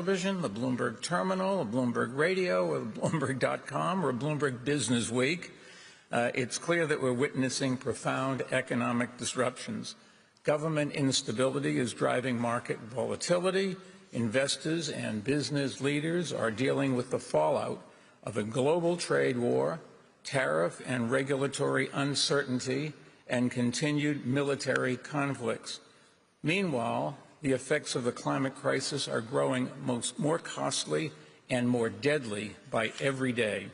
Television, the Bloomberg Terminal, the Bloomberg Radio, or Bloomberg.com, or Bloomberg Business Week, it's clear that we're witnessing profound economic disruptions. Government instability is driving market volatility. Investors and business leaders are dealing with the fallout of a global trade war, tariff and regulatory uncertainty, and continued military conflicts. Meanwhile, the effects of the climate crisis are growing more costly and more deadly by every day.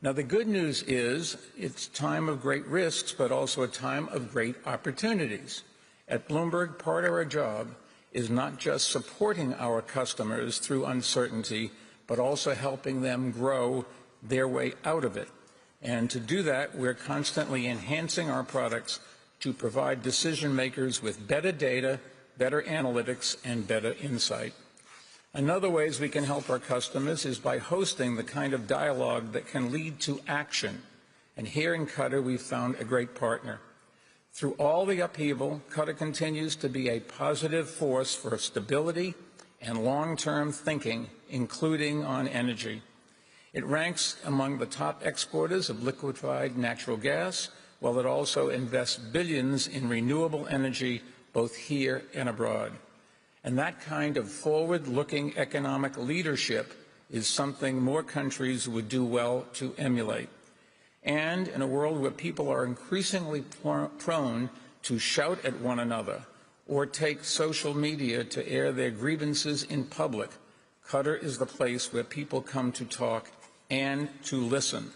Now, the good news is it's a time of great risks, but also a time of great opportunities. At Bloomberg, part of our job is not just supporting our customers through uncertainty, but also helping them grow their way out of it. And to do that, we're constantly enhancing our products to provide decision makers with better data, better analytics, and better insight. Another ways we can help our customers is by hosting the kind of dialogue that can lead to action. And here in Qatar, we've found a great partner. Through all the upheaval, Qatar continues to be a positive force for stability and long-term thinking, including on energy. It ranks among the top exporters of liquefied natural gas, while it also invests billions in renewable energy both here and abroad. And that kind of forward-looking economic leadership is something more countries would do well to emulate. And in a world where people are increasingly prone to shout at one another or take social media to air their grievances in public, Qatar is the place where people come to talk and to listen.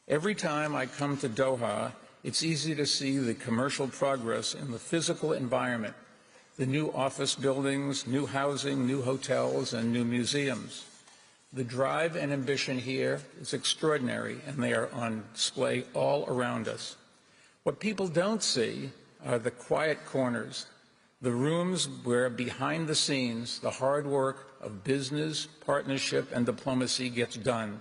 Every time I come to Doha, it's easy to see the commercial progress in the physical environment, the new office buildings, new housing, new hotels, and new museums. The drive and ambition here is extraordinary, and they are on display all around us. What people don't see are the quiet corners, the rooms where behind the scenes the hard work of business, partnership, and diplomacy gets done.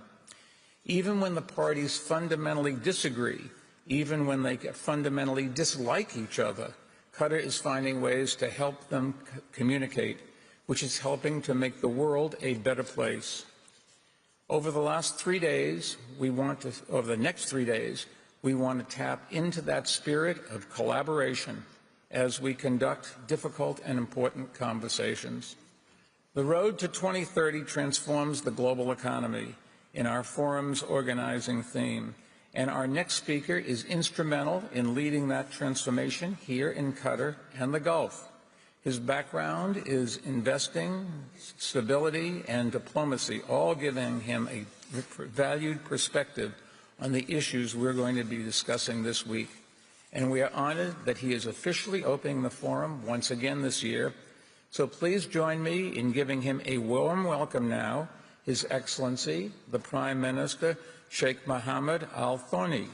Even when the parties fundamentally disagree, even when they fundamentally dislike each other, Qatar is finding ways to help them communicate, which is helping to make the world a better place. Over the next 3 days, we want to tap into that spirit of collaboration as we conduct difficult and important conversations. The road to 2030 transforms the global economy in our forum's organizing theme. And our next speaker is instrumental in leading that transformation here in Qatar and the Gulf. His background is investing, stability, and diplomacy, all giving him a valued perspective on the issues we're going to be discussing this week. And we are honored that he is officially opening the forum once again this year. So please join me in giving him a warm welcome now, His Excellency, the Prime Minister, Sheikh Mohammed Al Thani.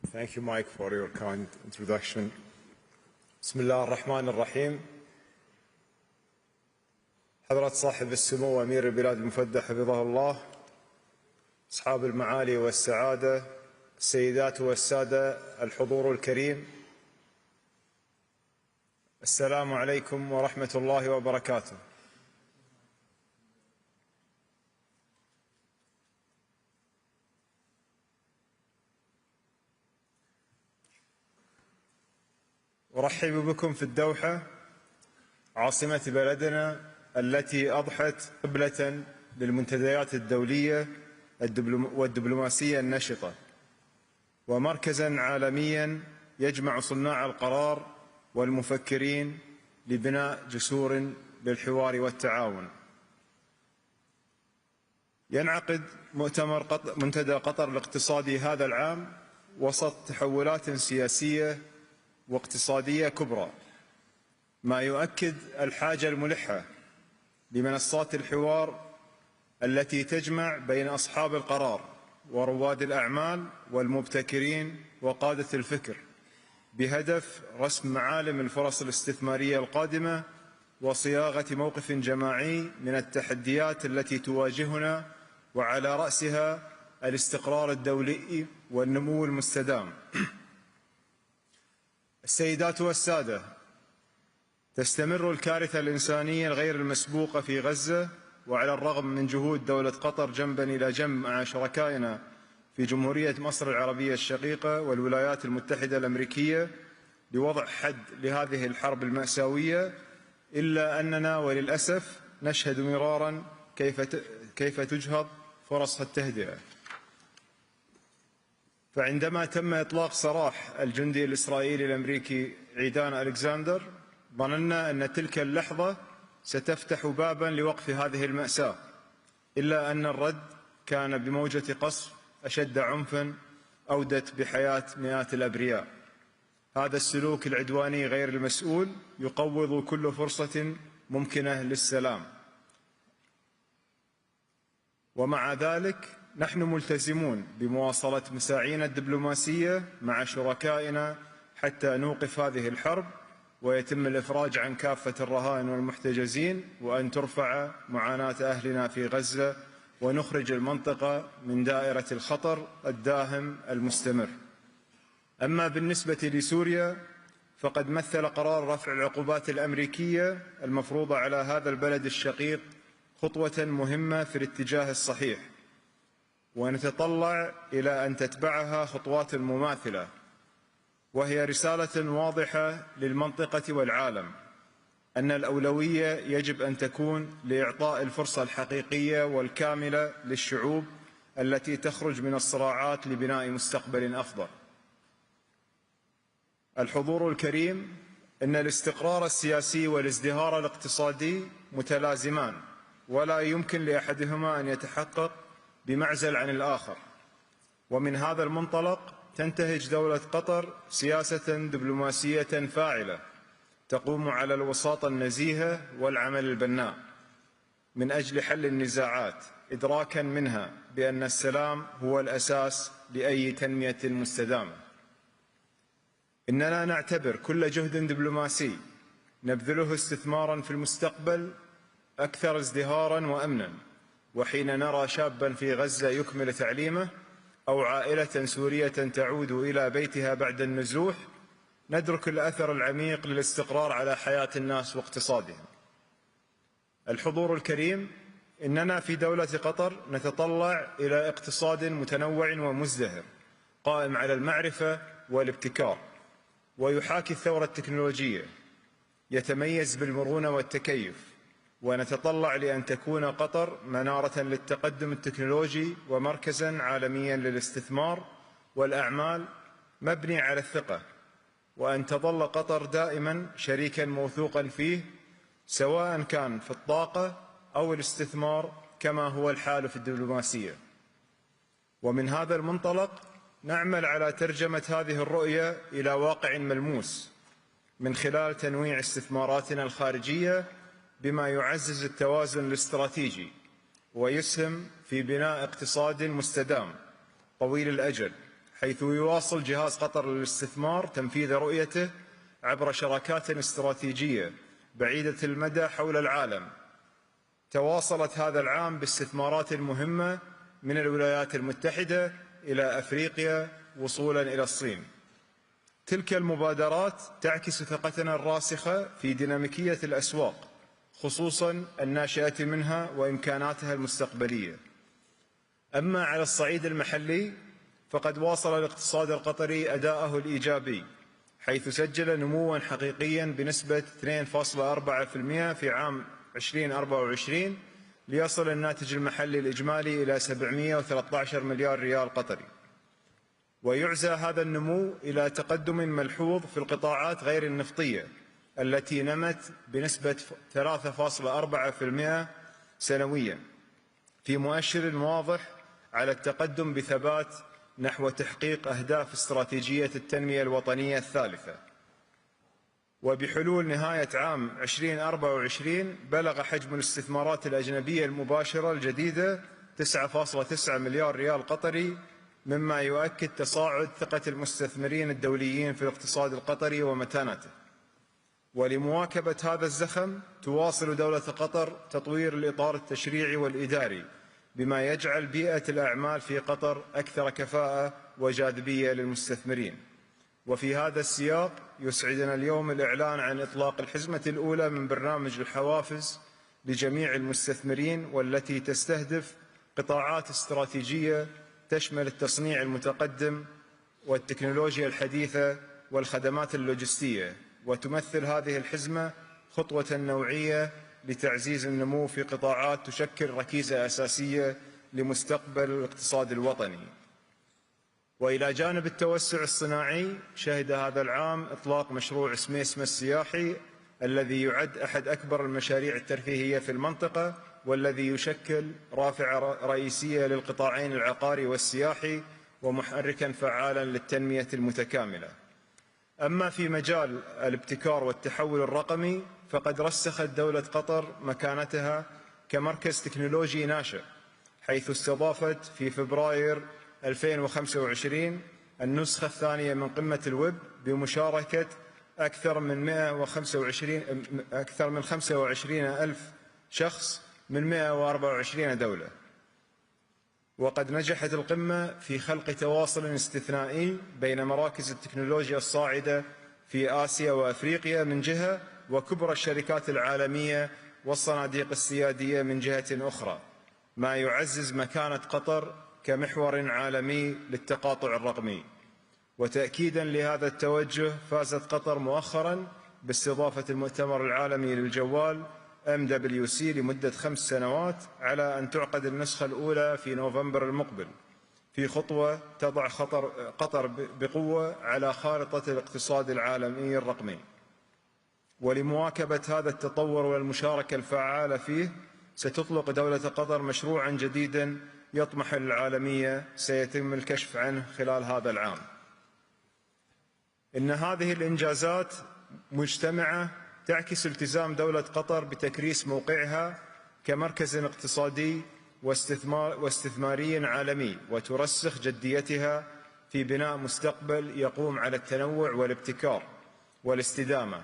Thank you, Mike, for your kind introduction. Bismillah ar-Rahman ar-Rahim. حضرة صاحب السمو أمير البلاد المفدى حفظه الله، أصحاب المعالي والسعادة، السيدات والسادة، الحضور الكريم، السلام عليكم ورحمة الله وبركاته. أرحب بكم في الدوحة عاصمة بلدنا التي أضحت قبلة للمنتديات الدولية والدبلوماسية النشطة، ومركزا عالميا يجمع صناع القرار والمفكرين لبناء جسور للحوار والتعاون. ينعقد مؤتمر منتدى قطر الاقتصادي هذا العام وسط تحولات سياسية واقتصادية كبرى، ما يؤكد الحاجة الملحة لمنصات الحوار التي تجمع بين أصحاب القرار ورواد الأعمال والمبتكرين وقادة الفكر بهدف رسم معالم الفرص الاستثمارية القادمة وصياغة موقف جماعي من التحديات التي تواجهنا، وعلى رأسها الاستقرار الدولي والنمو المستدام. السيدات والسادة، تستمر الكارثة الإنسانية الغير المسبوقة في غزة، وعلى الرغم من جهود دولة قطر جنبا إلى جنب مع شركائنا في جمهورية مصر العربية الشقيقة والولايات المتحدة الأمريكية لوضع حد لهذه الحرب المأساوية، إلا أننا وللأسف نشهد مرارا كيف تجهض فرص التهدئة. فعندما تم إطلاق سراح الجندي الإسرائيلي الأمريكي عيدان ألكسندر، ظننا أن تلك اللحظة ستفتح بابا لوقف هذه المأساة، إلا أن الرد كان بموجة قصف أشد عنفا أودت بحياة مئات الأبرياء. هذا السلوك العدواني غير المسؤول يقوض كل فرصة ممكنة للسلام، ومع ذلك نحن ملتزمون بمواصلة مساعينا الدبلوماسية مع شركائنا حتى نوقف هذه الحرب ويتم الإفراج عن كافة الرهائن والمحتجزين، وأن ترفع معاناة أهلنا في غزة ونخرج المنطقة من دائرة الخطر الداهم المستمر. أما بالنسبة لسوريا، فقد مثل قرار رفع العقوبات الأمريكية المفروضة على هذا البلد الشقيق خطوة مهمة في الاتجاه الصحيح، ونتطلع إلى أن تتبعها خطوات مماثلة، وهي رسالة واضحة للمنطقة والعالم أن الأولوية يجب أن تكون لإعطاء الفرصة الحقيقية والكاملة للشعوب التي تخرج من الصراعات لبناء مستقبل أفضل. الحضور الكريم، إن الاستقرار السياسي والازدهار الاقتصادي متلازمان، ولا يمكن لأحدهما أن يتحقق بمعزل عن الآخر. ومن هذا المنطلق تنتهج دولة قطر سياسة دبلوماسية فاعلة تقوم على الوساطة النزيهة والعمل البناء من أجل حل النزاعات، إدراكا منها بأن السلام هو الأساس لأي تنمية مستدامة. إننا نعتبر كل جهد دبلوماسي نبذله استثمارا في المستقبل أكثر ازدهارا وأمنا. وحين نرى شابا في غزة يكمل تعليمه أو عائلة سورية تعود إلى بيتها بعد النزوح، ندرك الأثر العميق للاستقرار على حياة الناس واقتصادهم. الحضور الكريم، إننا في دولة قطر نتطلع إلى اقتصاد متنوع ومزدهر قائم على المعرفة والابتكار، ويحاكي الثورة التكنولوجية، يتميز بالمرونة والتكيف، ونتطلع لأن تكون قطر منارة للتقدم التكنولوجي ومركزا عالميا للاستثمار والأعمال مبني على الثقة، وأن تظل قطر دائما شريكا موثوقا فيه، سواء كان في الطاقة أو الاستثمار كما هو الحال في الدبلوماسية. ومن هذا المنطلق نعمل على ترجمة هذه الرؤية إلى واقع ملموس من خلال تنويع استثماراتنا الخارجية بما يعزز التوازن الاستراتيجي ويسهم في بناء اقتصاد مستدام طويل الأجل، حيث يواصل جهاز قطر للاستثمار تنفيذ رؤيته عبر شراكات استراتيجية بعيدة المدى حول العالم. تواصلت هذا العام باستثمارات مهمة من الولايات المتحدة إلى أفريقيا وصولا إلى الصين. تلك المبادرات تعكس ثقتنا الراسخة في ديناميكية الأسواق، خصوصا الناشئة منها وإمكاناتها المستقبلية. أما على الصعيد المحلي، فقد واصل الاقتصاد القطري أداءه الإيجابي، حيث سجل نموا حقيقيا بنسبة 2.4% في عام 2024، ليصل الناتج المحلي الإجمالي إلى 713 مليار ريال قطري. ويعزى هذا النمو إلى تقدم ملحوظ في القطاعات غير النفطية التي نمت بنسبة 3.4% سنويا، في مؤشر واضح على التقدم بثبات نحو تحقيق أهداف استراتيجية التنمية الوطنية الثالثة. وبحلول نهاية عام 2024 بلغ حجم الاستثمارات الأجنبية المباشرة الجديدة 9.9 مليار ريال قطري، مما يؤكد تصاعد ثقة المستثمرين الدوليين في الاقتصاد القطري ومتانته. ولمواكبة هذا الزخم تواصل دولة قطر تطوير الإطار التشريعي والإداري بما يجعل بيئة الأعمال في قطر أكثر كفاءة وجاذبية للمستثمرين. وفي هذا السياق يسعدنا اليوم الإعلان عن إطلاق الحزمة الأولى من برنامج الحوافز لجميع المستثمرين، والتي تستهدف قطاعات استراتيجية تشمل التصنيع المتقدم والتكنولوجيا الحديثة والخدمات اللوجستية. وتمثل هذه الحزمة خطوة نوعية لتعزيز النمو في قطاعات تشكل ركيزة أساسية لمستقبل الاقتصاد الوطني. وإلى جانب التوسع الصناعي، شهد هذا العام إطلاق مشروع سميسمة السياحي الذي يعد أحد أكبر المشاريع الترفيهية في المنطقة، والذي يشكل رافعة رئيسية للقطاعين العقاري والسياحي ومحركا فعالا للتنمية المتكاملة. أما في مجال الابتكار والتحول الرقمي، فقد رسخت دولة قطر مكانتها كمركز تكنولوجي ناشئ، حيث استضافت في فبراير 2025 النسخة الثانية من قمة الويب بمشاركة أكثر من 25 ألف شخص من 124 دولة. وقد نجحت القمة في خلق تواصل استثنائي بين مراكز التكنولوجيا الصاعدة في آسيا وأفريقيا من جهة، وكبرى الشركات العالمية والصناديق السيادية من جهة أخرى، ما يعزز مكانة قطر كمحور عالمي للتقاطع الرقمي. وتأكيدا لهذا التوجه، فازت قطر مؤخرا باستضافة المؤتمر العالمي للجوال MWC لمدة 5 سنوات، على أن تعقد النسخة الأولى في نوفمبر المقبل، في خطوة تضع قطر بقوة على خارطة الاقتصاد العالمي الرقمي. ولمواكبة هذا التطور والمشاركة الفعالة فيه، ستطلق دولة قطر مشروعا جديدا يطمح للعالمية سيتم الكشف عنه خلال هذا العام. إن هذه الإنجازات مجتمعة تعكس التزام دولة قطر بتكريس موقعها كمركز اقتصادي واستثماري عالمي، وترسخ جديتها في بناء مستقبل يقوم على التنوع والابتكار والاستدامة.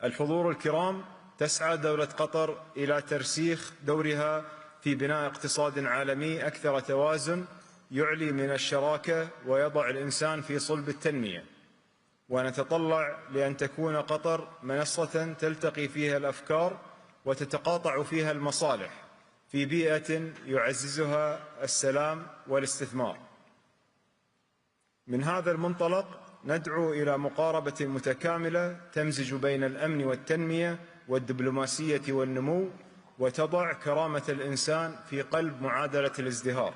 الحضور الكرام، تسعى دولة قطر إلى ترسيخ دورها في بناء اقتصاد عالمي أكثر توازن، يعلي من الشراكة ويضع الإنسان في صلب التنمية. ونتطلع لأن تكون قطر منصة تلتقي فيها الأفكار وتتقاطع فيها المصالح في بيئة يعززها السلام والاستثمار. من هذا المنطلق ندعو إلى مقاربة متكاملة تمزج بين الأمن والتنمية والدبلوماسية والنمو، وتضع كرامة الإنسان في قلب معادلة الازدهار.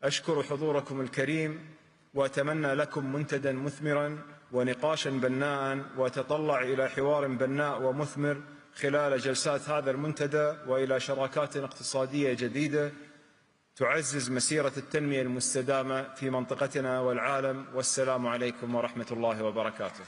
أشكر حضوركم الكريم، وأتمنى لكم منتدى مثمرا ونقاشا بناء، وأتطلع إلى حوار بناء ومثمر خلال جلسات هذا المنتدى، وإلى شراكات اقتصادية جديدة تعزز مسيرة التنمية المستدامة في منطقتنا والعالم. والسلام عليكم ورحمة الله وبركاته.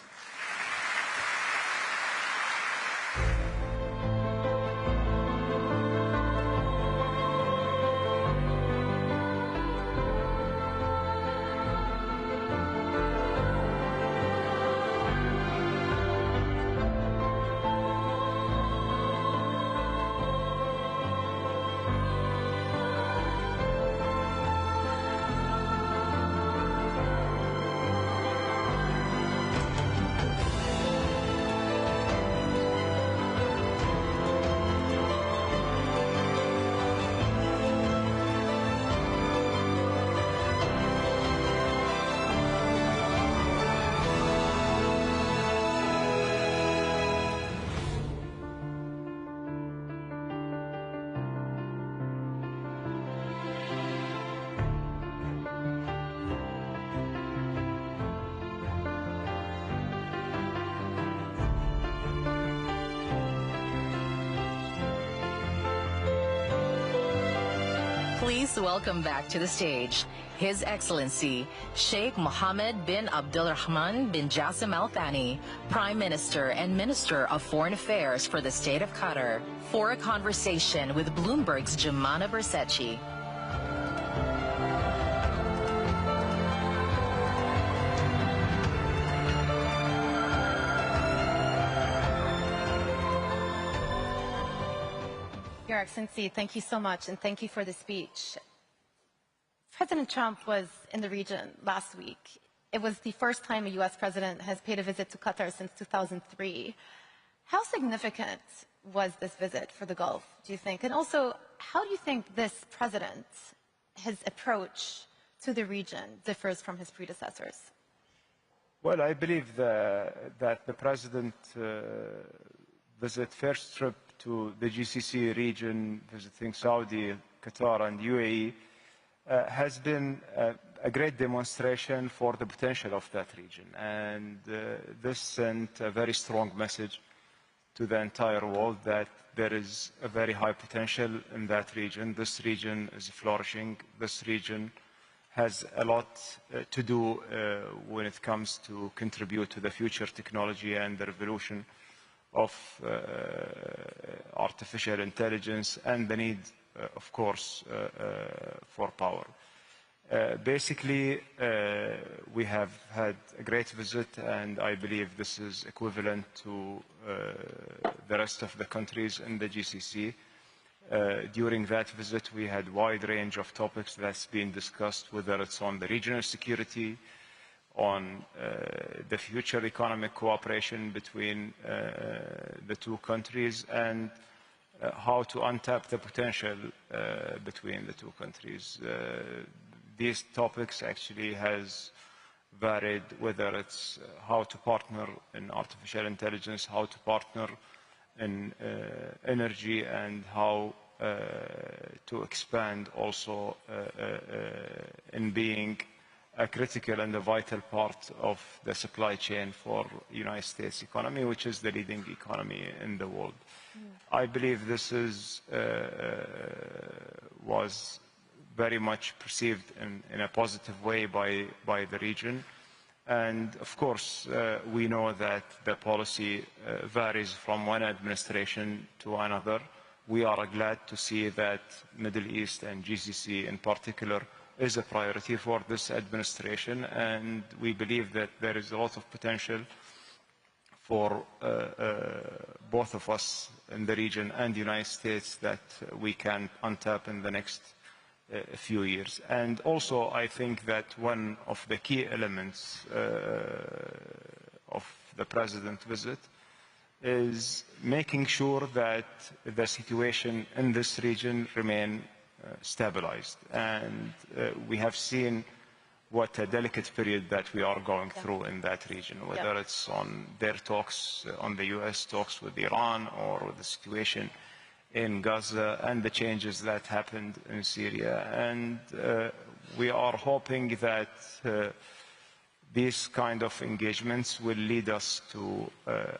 Please welcome back to the stage His Excellency Sheikh Mohammed bin Abdulrahman bin Jassim Al Thani, Prime Minister and Minister of Foreign Affairs for the State of Qatar, for a conversation with Bloomberg's Jumana Bersetchi. Your Excellency, thank you so much, and thank you for the speech. President Trump was in the region last week. It was the first time a U.S. president has paid a visit to Qatar since 2003. How significant was this visit for the Gulf, do you think? And also, how do you think this president, his approach to the region, differs from his predecessors? Well, I believe that the president visit first trip to the GCC region, visiting Saudi, Qatar, and UAE, has been a great demonstration for the potential of that region. And this sent a very strong message to the entire world that there is a very high potential in that region. This region is flourishing. This region has a lot to do when it comes to contribute to the future technology and the revolution of artificial intelligence and the need, of course, for power. Basically, we have had a great visit, and I believe this is equivalent to the rest of the countries in the GCC. During that visit, we had a wide range of topics that's been discussed, whether it's on the regional security, on the future economic cooperation between the two countries, and how to untap the potential between the two countries. These topics actually has varied, whether it's how to partner in artificial intelligence, how to partner in energy, and how to expand also in being a critical and a vital part of the supply chain for the United States economy, which is the leading economy in the world. I believe this was very much perceived in a positive way by the region. And of course, we know that the policy varies from one administration to another. We are glad to see that Middle East and GCC in particular is a priority for this administration, and we believe that there is a lot of potential for both of us in the region and the United States that we can untap in the next few years. And also, I think that one of the key elements of the President's visit is making sure that the situation in this region remain stabilized. And we have seen what a delicate period that we are going through in that region, whether it's on their talks, on the U.S. talks with Iran, or the situation in Gaza and the changes that happened in Syria. And we are hoping that these kind of engagements will lead us to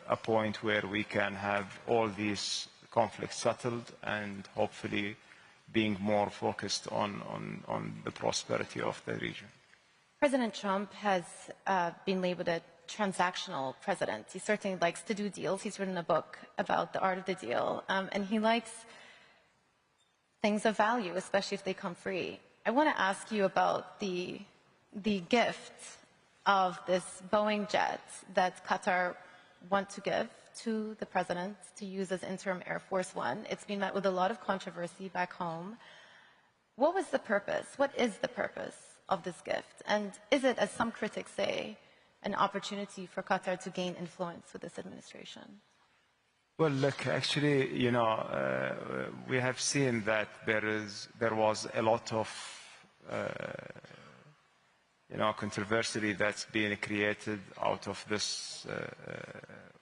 a point where we can have all these conflicts settled and hopefully being more focused on the prosperity of the region. President Trump has been labeled a transactional president. He certainly likes to do deals. He's written a book about the art of the deal, and he likes things of value, especially if they come free. I want to ask you about the gift of this Boeing jet that Qatar want to give to the president to use as interim Air Force One. It's been met with a lot of controversy back home. What was the purpose? What is the purpose of this gift? And is it, as some critics say, an opportunity for Qatar to gain influence with this administration? Well, look, actually, you know, we have seen that there was a lot of controversy that's being created out of this,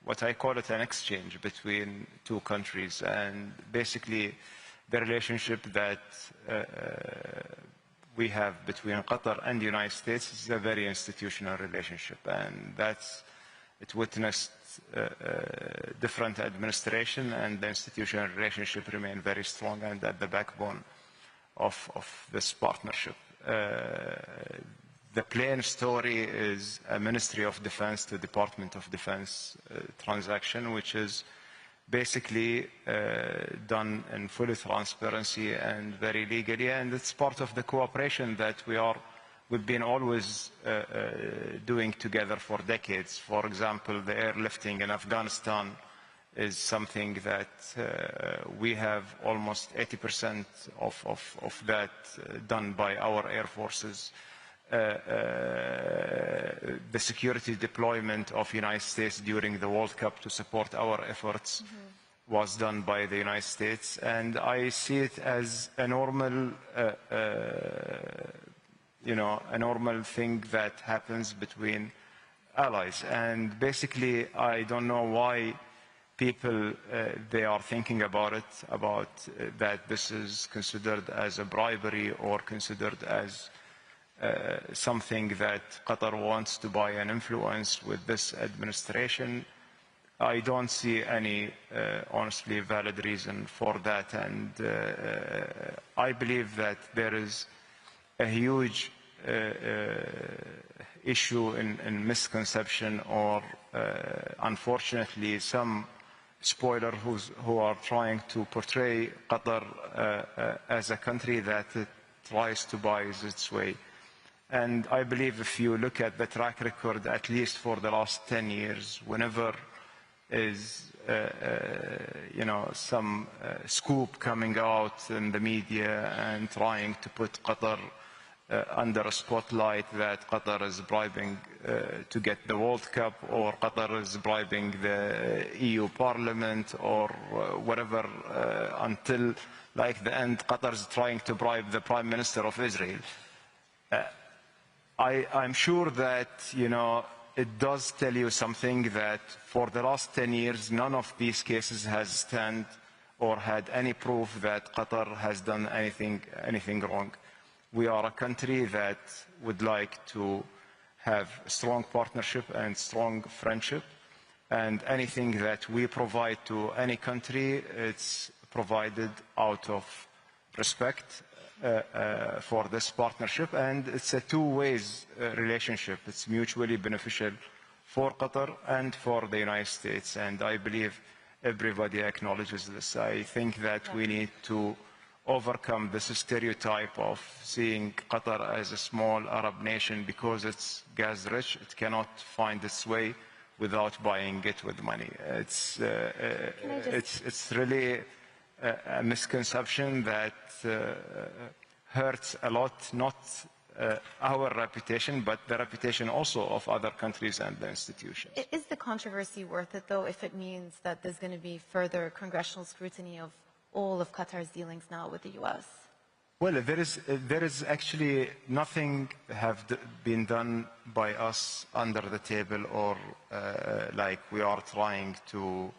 what I call it an exchange between two countries. And basically, the relationship that we have between Qatar and the United States is a very institutional relationship. And it witnessed different administration, and the institutional relationship remained very strong and at the backbone of this partnership. The plain story is a Ministry of Defense to Department of Defense transaction, which is basically done in full transparency and very legally, and it's part of the cooperation that we've been always doing together for decades. For example, the airlifting in Afghanistan is something that we have almost 80% of that done by our air forces. The security deployment of United States during the World Cup to support our efforts was done by the United States, and I see it as a normal, a normal thing that happens between allies. And basically, I don't know why people they are thinking about it, that this is considered as a bribery or considered as something that Qatar wants to buy an influence with this administration. I don't see any, honestly, valid reason for that. And I believe that there is a huge issue in misconception or, unfortunately, some spoiler who are trying to portray Qatar as a country that it tries to buy its way. And I believe if you look at the track record, at least for the last 10 years, whenever is some scoop coming out in the media and trying to put Qatar under a spotlight, that Qatar is bribing to get the World Cup, or Qatar is bribing the EU Parliament, or whatever, until like the end Qatar is trying to bribe the Prime Minister of Israel. I'm sure that, it does tell you something, that for the last 10 years, none of these cases has stand or had any proof that Qatar has done anything wrong. We are a country that would like to have strong partnership and strong friendship, and anything that we provide to any country, it's provided out of respect for this partnership, and it's a two-way relationship. It's mutually beneficial for Qatar and for the United States, and I believe everybody acknowledges this. I think that we need to overcome this stereotype of seeing Qatar as a small Arab nation because it's gas-rich. It cannot find its way without buying it with money. It's really a misconception that hurts a lot, not our reputation, but the reputation also of other countries and the institutions. Is the controversy worth it, though, if it means that there's going to be further congressional scrutiny of all of Qatar's dealings now with the U.S.? Well, there is actually nothing have been done by us under the table, or like we are trying to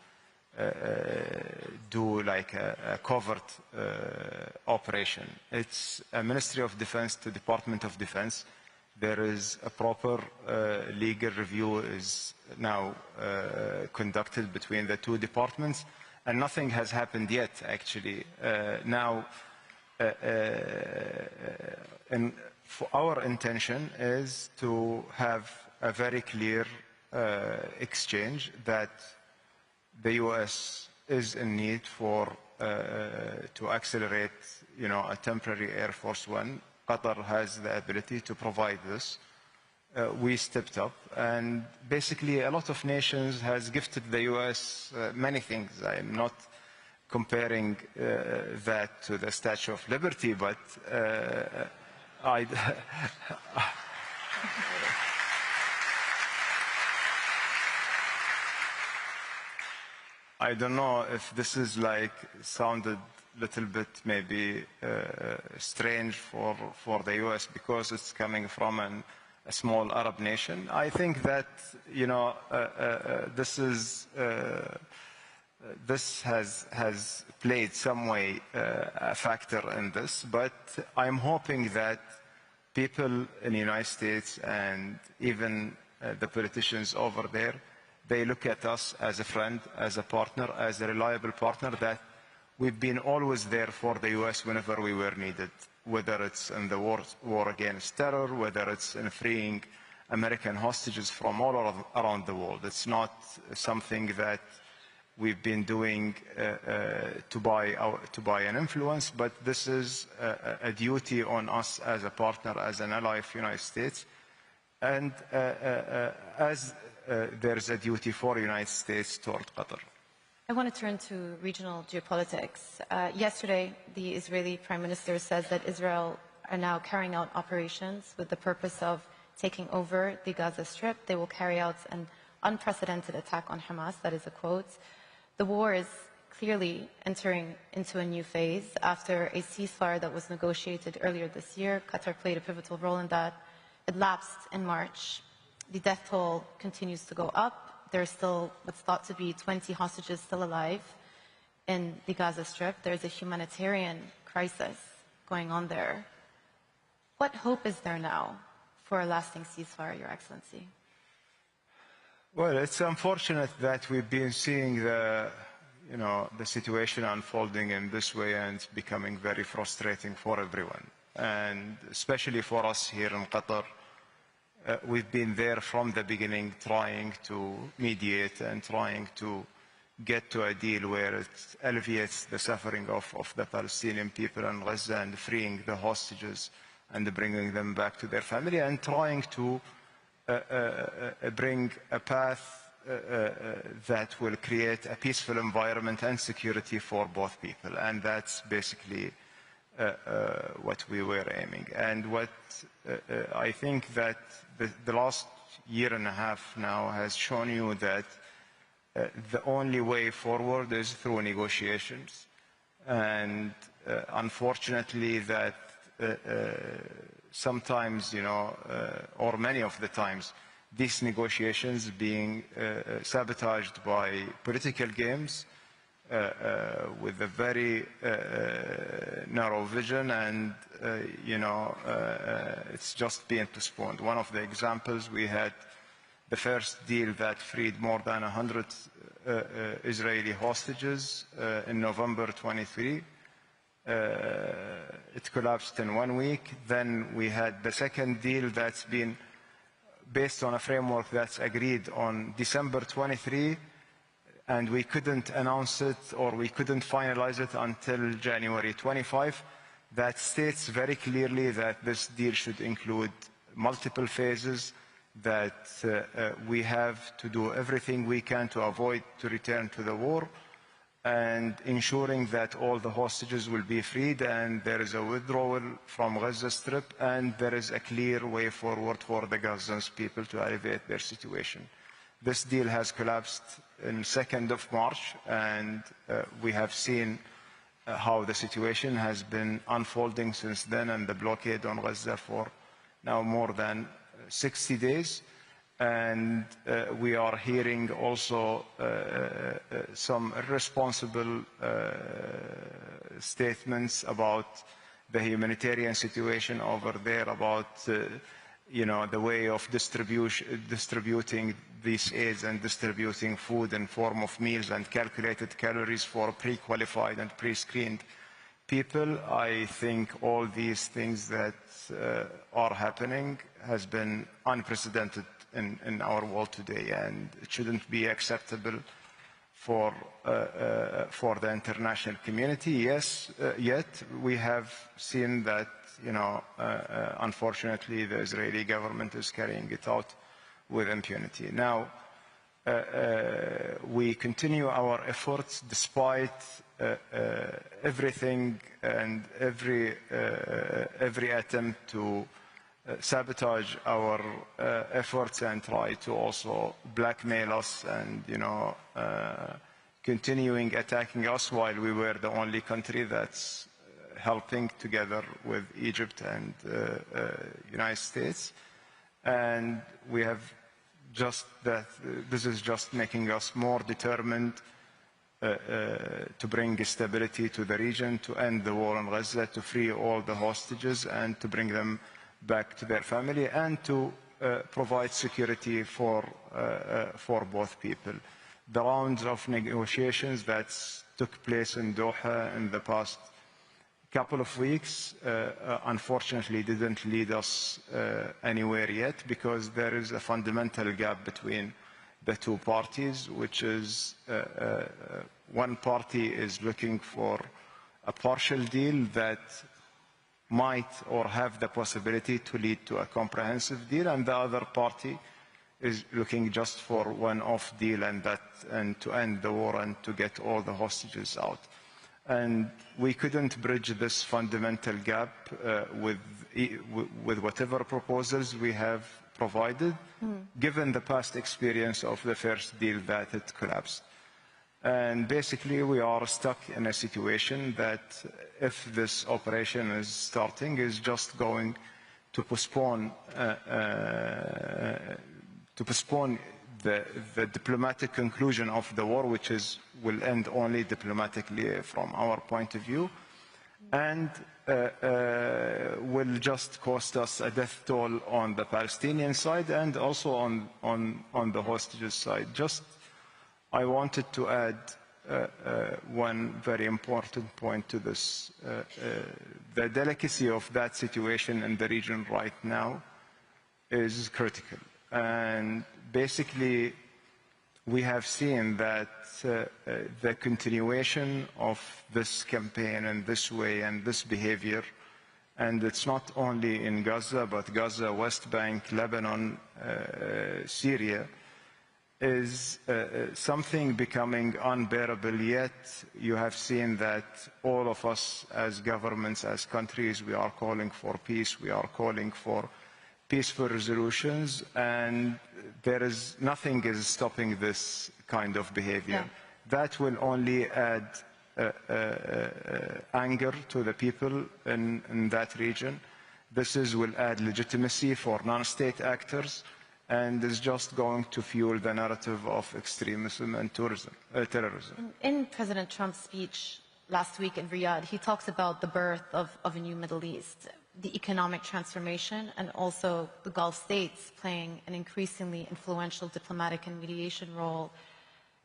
do like a covert operation. It's a Ministry of Defense to Department of Defense. There is a proper legal review is now conducted between the two departments, and nothing has happened yet, actually. Now, and our intention is to have a very clear exchange that the U.S. is in need for to accelerate, a temporary Air Force One. Qatar has the ability to provide this. We stepped up, and basically a lot of nations has gifted the U.S. Many things. I'm not comparing that to the Statue of Liberty, but I don't know if this is like sounded a little bit maybe strange for the U.S. because it's coming from a small Arab nation. I think that this has played some way a factor in this, but I'm hoping that people in the United States and even the politicians over there, they look at us as a friend, as a partner, as a reliable partner, that we've been always there for the U.S. whenever we were needed, whether it's in the war against terror, whether it's in freeing American hostages from all around the world. It's not something that we've been doing to buy an influence, but this is a duty on us as a partner, as an ally of the United States, and as there's a duty for the United States toward Qatar. I want to turn to regional geopolitics. Yesterday, the Israeli Prime Minister says that Israel are now carrying out operations with the purpose of taking over the Gaza Strip. They will carry out an unprecedented attack on Hamas, that is a quote. The war is clearly entering into a new phase after a ceasefire that was negotiated earlier this year. Qatar played a pivotal role in that. It lapsed in March. The death toll continues to go up. There are still what's thought to be 20 hostages still alive in the Gaza Strip. There's a humanitarian crisis going on there. What hope is there now for a lasting ceasefire, Your Excellency? Well, it's unfortunate that we've been seeing the situation unfolding in this way, and it's becoming very frustrating for everyone, and especially for us here in Qatar. We've been there from the beginning, trying to mediate and trying to get to a deal where it alleviates the suffering of the Palestinian people in Gaza and freeing the hostages and bringing them back to their family, and trying to bring a path that will create a peaceful environment and security for both people. And that's basically what we were aiming. And what I think that the last year and a half now has shown you that the only way forward is through negotiations. And unfortunately that sometimes, or many of the times, these negotiations being sabotaged by political games with a very narrow vision, and it's just being postponed. One of the examples, we had the first deal that freed more than 100 Israeli hostages in November 23. It collapsed in 1 week. Then we had the second deal that's been based on a framework that's agreed on December 23, and we couldn't announce it or we couldn't finalize it until January 25. That states very clearly that this deal should include multiple phases, that we have to do everything we can to avoid to return to the war, and ensuring that all the hostages will be freed and there is a withdrawal from Gaza Strip, and there is a clear way forward for the Gazan people to alleviate their situation. This deal has collapsed on 2nd of March, and we have seen how the situation has been unfolding since then, and the blockade on Gaza for now more than 60 days. And we are hearing also some irresponsible statements about the humanitarian situation over there, about the way of distributing these aids and distributing food in form of meals and calculated calories for pre-qualified and pre-screened people. I think all these things that are happening has been unprecedented in our world today, and it shouldn't be acceptable for the international community. Yes, yet we have seen that, unfortunately, the Israeli government is carrying it out with impunity. Now, we continue our efforts despite everything and every attempt to sabotage our efforts and try to also blackmail us and, continuing attacking us while we were the only country that's helping together with Egypt and United States. And we have just that this is just making us more determined to bring stability to the region, to end the war in Gaza, to free all the hostages and to bring them back to their family, and to provide security for both people. The rounds of negotiations that took place in Doha in the past couple of weeks unfortunately didn't lead us anywhere yet, because there is a fundamental gap between the two parties, which is one party is looking for a partial deal that might or have the possibility to lead to a comprehensive deal, and the other party is looking just for one-off deal and to end the war and to get all the hostages out. And we couldn't bridge this fundamental gap with whatever proposals we have provided, given the past experience of the first deal that it collapsed. And basically, we are stuck in a situation that if this operation is starting, is just going to postpone the diplomatic conclusion of the war, which will end only diplomatically from our point of view, and will just cost us a death toll on the Palestinian side and also on the hostages side. I wanted to add one very important point to this. The delicacy of that situation in the region right now is critical. And basically, we have seen that the continuation of this campaign in this way and this behavior, and it's not only in Gaza, but Gaza, West Bank, Lebanon, Syria, is something becoming unbearable. Yet you have seen that all of us as governments, as countries, we are calling for peace, we are calling for peaceful resolutions, and nothing is stopping this kind of behavior. That will only add anger to the people in that region. Will add legitimacy for non-state actors, and is just going to fuel the narrative of extremism and terrorism. In President Trump's speech last week in Riyadh, he talks about the birth of a new Middle East, the economic transformation, and also the Gulf states playing an increasingly influential diplomatic and mediation role,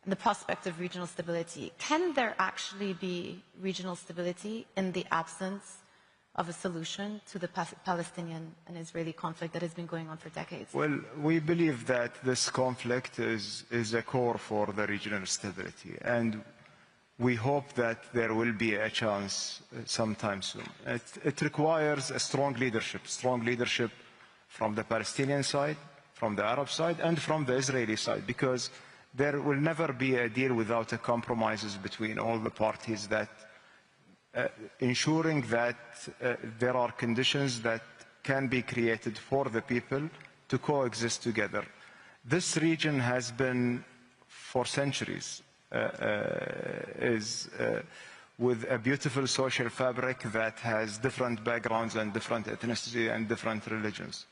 and the prospect of regional stability. Can there actually be regional stability in the absence of a solution to the Palestinian and Israeli conflict that has been going on for decades? Well, we believe that this conflict is a core for the regional stability, and we hope that there will be a chance sometime soon. It requires a strong leadership from the Palestinian side, from the Arab side, and from the Israeli side, because there will never be a deal without a compromises between all the parties, that ensuring that there are conditions that can be created for the people to coexist together. This region has been, for centuries, with a beautiful social fabric that has different backgrounds and different ethnicity and different religions.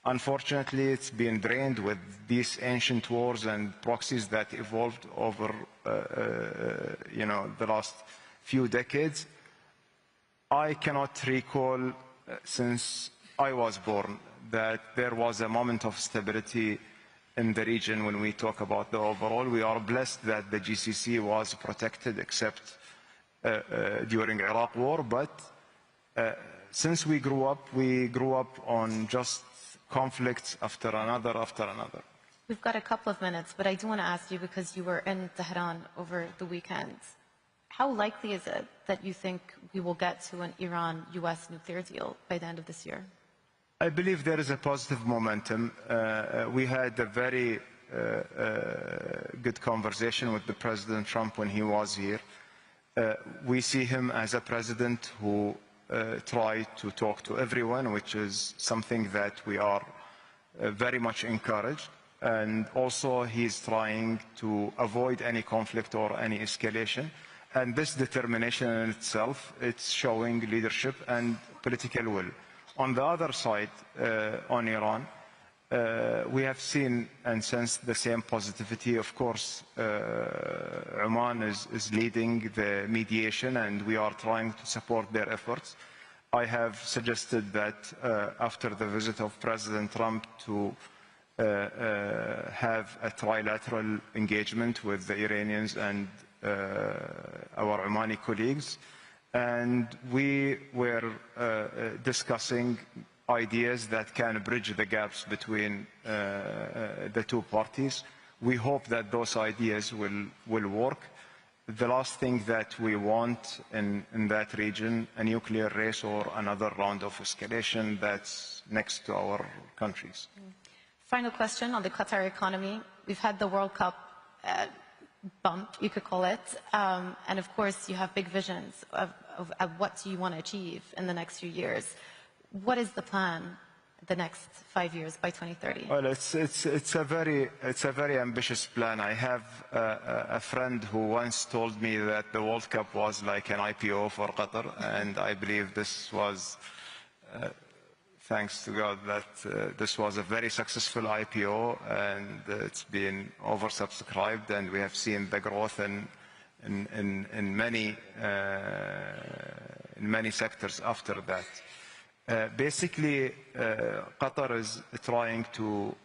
Unfortunately, it's been drained with these ancient wars and proxies that evolved over the last few decades. I cannot recall since I was born that there was a moment of stability in the region. When we talk about the overall, we are blessed that the GCC was protected, except during Iraq war. But since we grew up on just conflicts after another after another. We've got a couple of minutes, but I do want to ask you, because you were in Tehran over the weekend, how likely is it that you think we will get to an Iran-US nuclear deal by the end of this year? I believe there is a positive momentum. We had a very good conversation with the President Trump when he was here. We see him as a president who tried to talk to everyone, which is something that we are very much encouraged. And also he's trying to avoid any conflict or any escalation. And this determination in itself, it's showing leadership and political will. On the other side, on Iran, we have seen and sensed the same positivity. Of course, Oman is leading the mediation, and we are trying to support their efforts. I have suggested that after the visit of President Trump to have a trilateral engagement with the Iranians and our Omani colleagues. And we were discussing ideas that can bridge the gaps between the two parties. We hope that those ideas will work. The last thing that we want in that region, a nuclear race or another round of escalation that's next to our countries. Final question on the Qatar economy. We've had the World Cup bump, you could call it, and of course you have big visions of what you want to achieve in the next few years. What is the plan the next 5 years by 2030? Well, it's a very ambitious plan. I have a friend who once told me that the World Cup was like an IPO for Qatar, and I believe this was, thanks to God, that this was a very successful IPO, and it's been oversubscribed, and we have seen the growth in many sectors after that. Basically, Qatar is trying to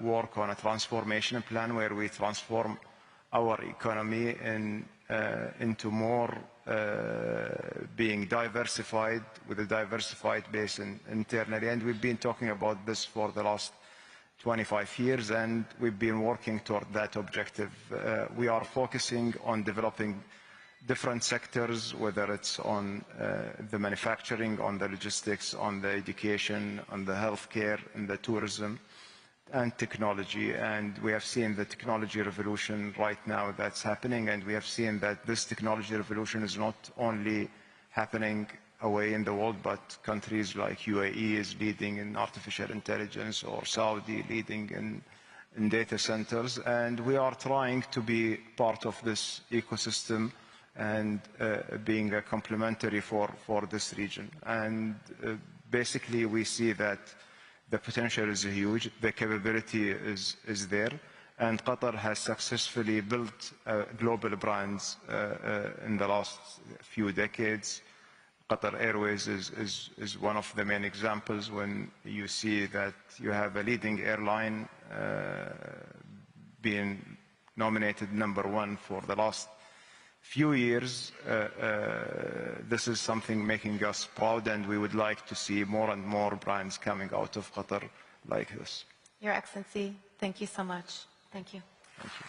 work on a transformation plan where we transform our economy into more being diversified, with a diversified base internally. And we've been talking about this for the last 25 years, and we've been working toward that objective. We are focusing on developing different sectors, whether it's on the manufacturing, on the logistics, on the education, on the healthcare, and the tourism, and technology. And we have seen the technology revolution right now that's happening, and we have seen that this technology revolution is not only happening away in the world, but countries like UAE is leading in artificial intelligence, or Saudi leading in data centers. And we are trying to be part of this ecosystem and being a complementary for this region. And basically we see that the potential is huge, the capability is there, and Qatar has successfully built global brands in the last few decades. Qatar Airways is one of the main examples, when you see that you have a leading airline being nominated #1 for the last few years. This is something making us proud, and we would like to see more and more brands coming out of Qatar like this. Your Excellency, thank you so much. Thank you. Thank you.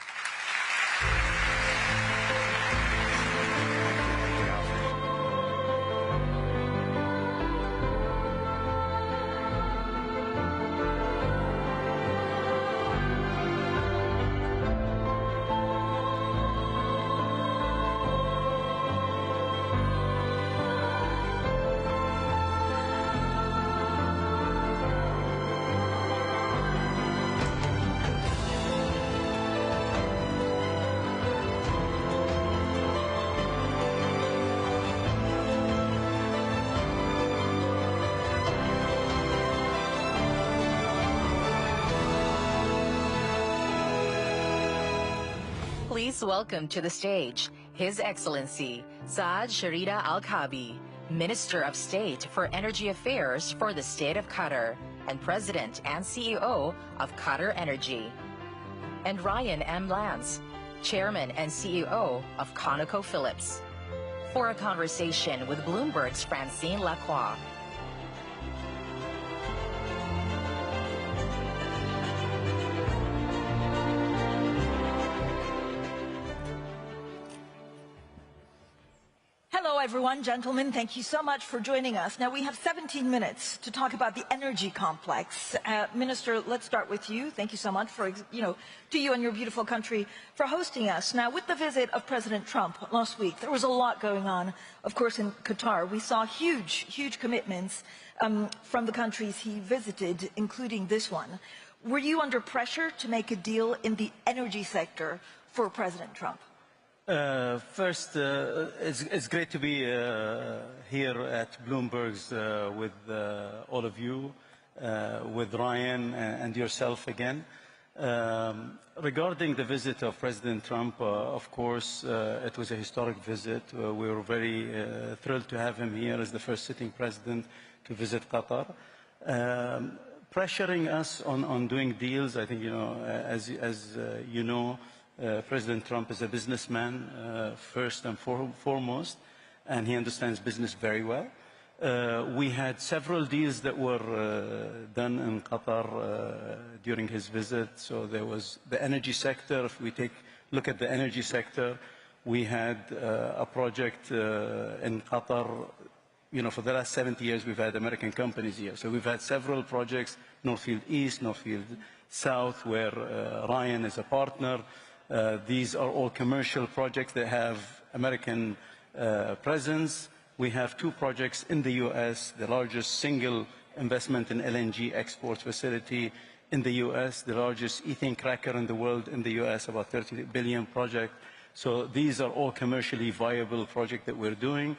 Please welcome to the stage His Excellency Saad Sherida Al-Kaabi, Minister of State for Energy Affairs for the State of Qatar and President and CEO of Qatar Energy, and Ryan M. Lance, Chairman and CEO of ConocoPhillips, for a conversation with Bloomberg's Francine Lacroix. Hello, everyone. Gentlemen, thank you so much for joining us. Now, we have 17 minutes to talk about the energy complex. Minister, let's start with you. Thank you so much for, to you and your beautiful country for hosting us. Now, with the visit of President Trump last week, there was a lot going on, of course, in Qatar. We saw huge commitments from the countries he visited, including this one. Were you under pressure to make a deal in the energy sector for President Trump? First, it's great to be here at Bloomberg's with all of you, with Ryan and yourself again. Regarding the visit of President Trump, of course, it was a historic visit. We were very thrilled to have him here as the first sitting president to visit Qatar. Pressuring us on doing deals, I think, as you know, President Trump is a businessman, first and foremost, and he understands business very well. We had several deals that were done in Qatar during his visit. So there was the energy sector. If we look at the energy sector, we had a project in Qatar. For the last 70 years, we've had American companies here. So we've had several projects, Northfield East, Northfield South, where Ryan is a partner. These are all commercial projects that have American presence. We have 2 projects in the U.S., the largest single investment in LNG export facility in the U.S., the largest ethane cracker in the world in the U.S., about $30 billion project. So these are all commercially viable projects that we're doing.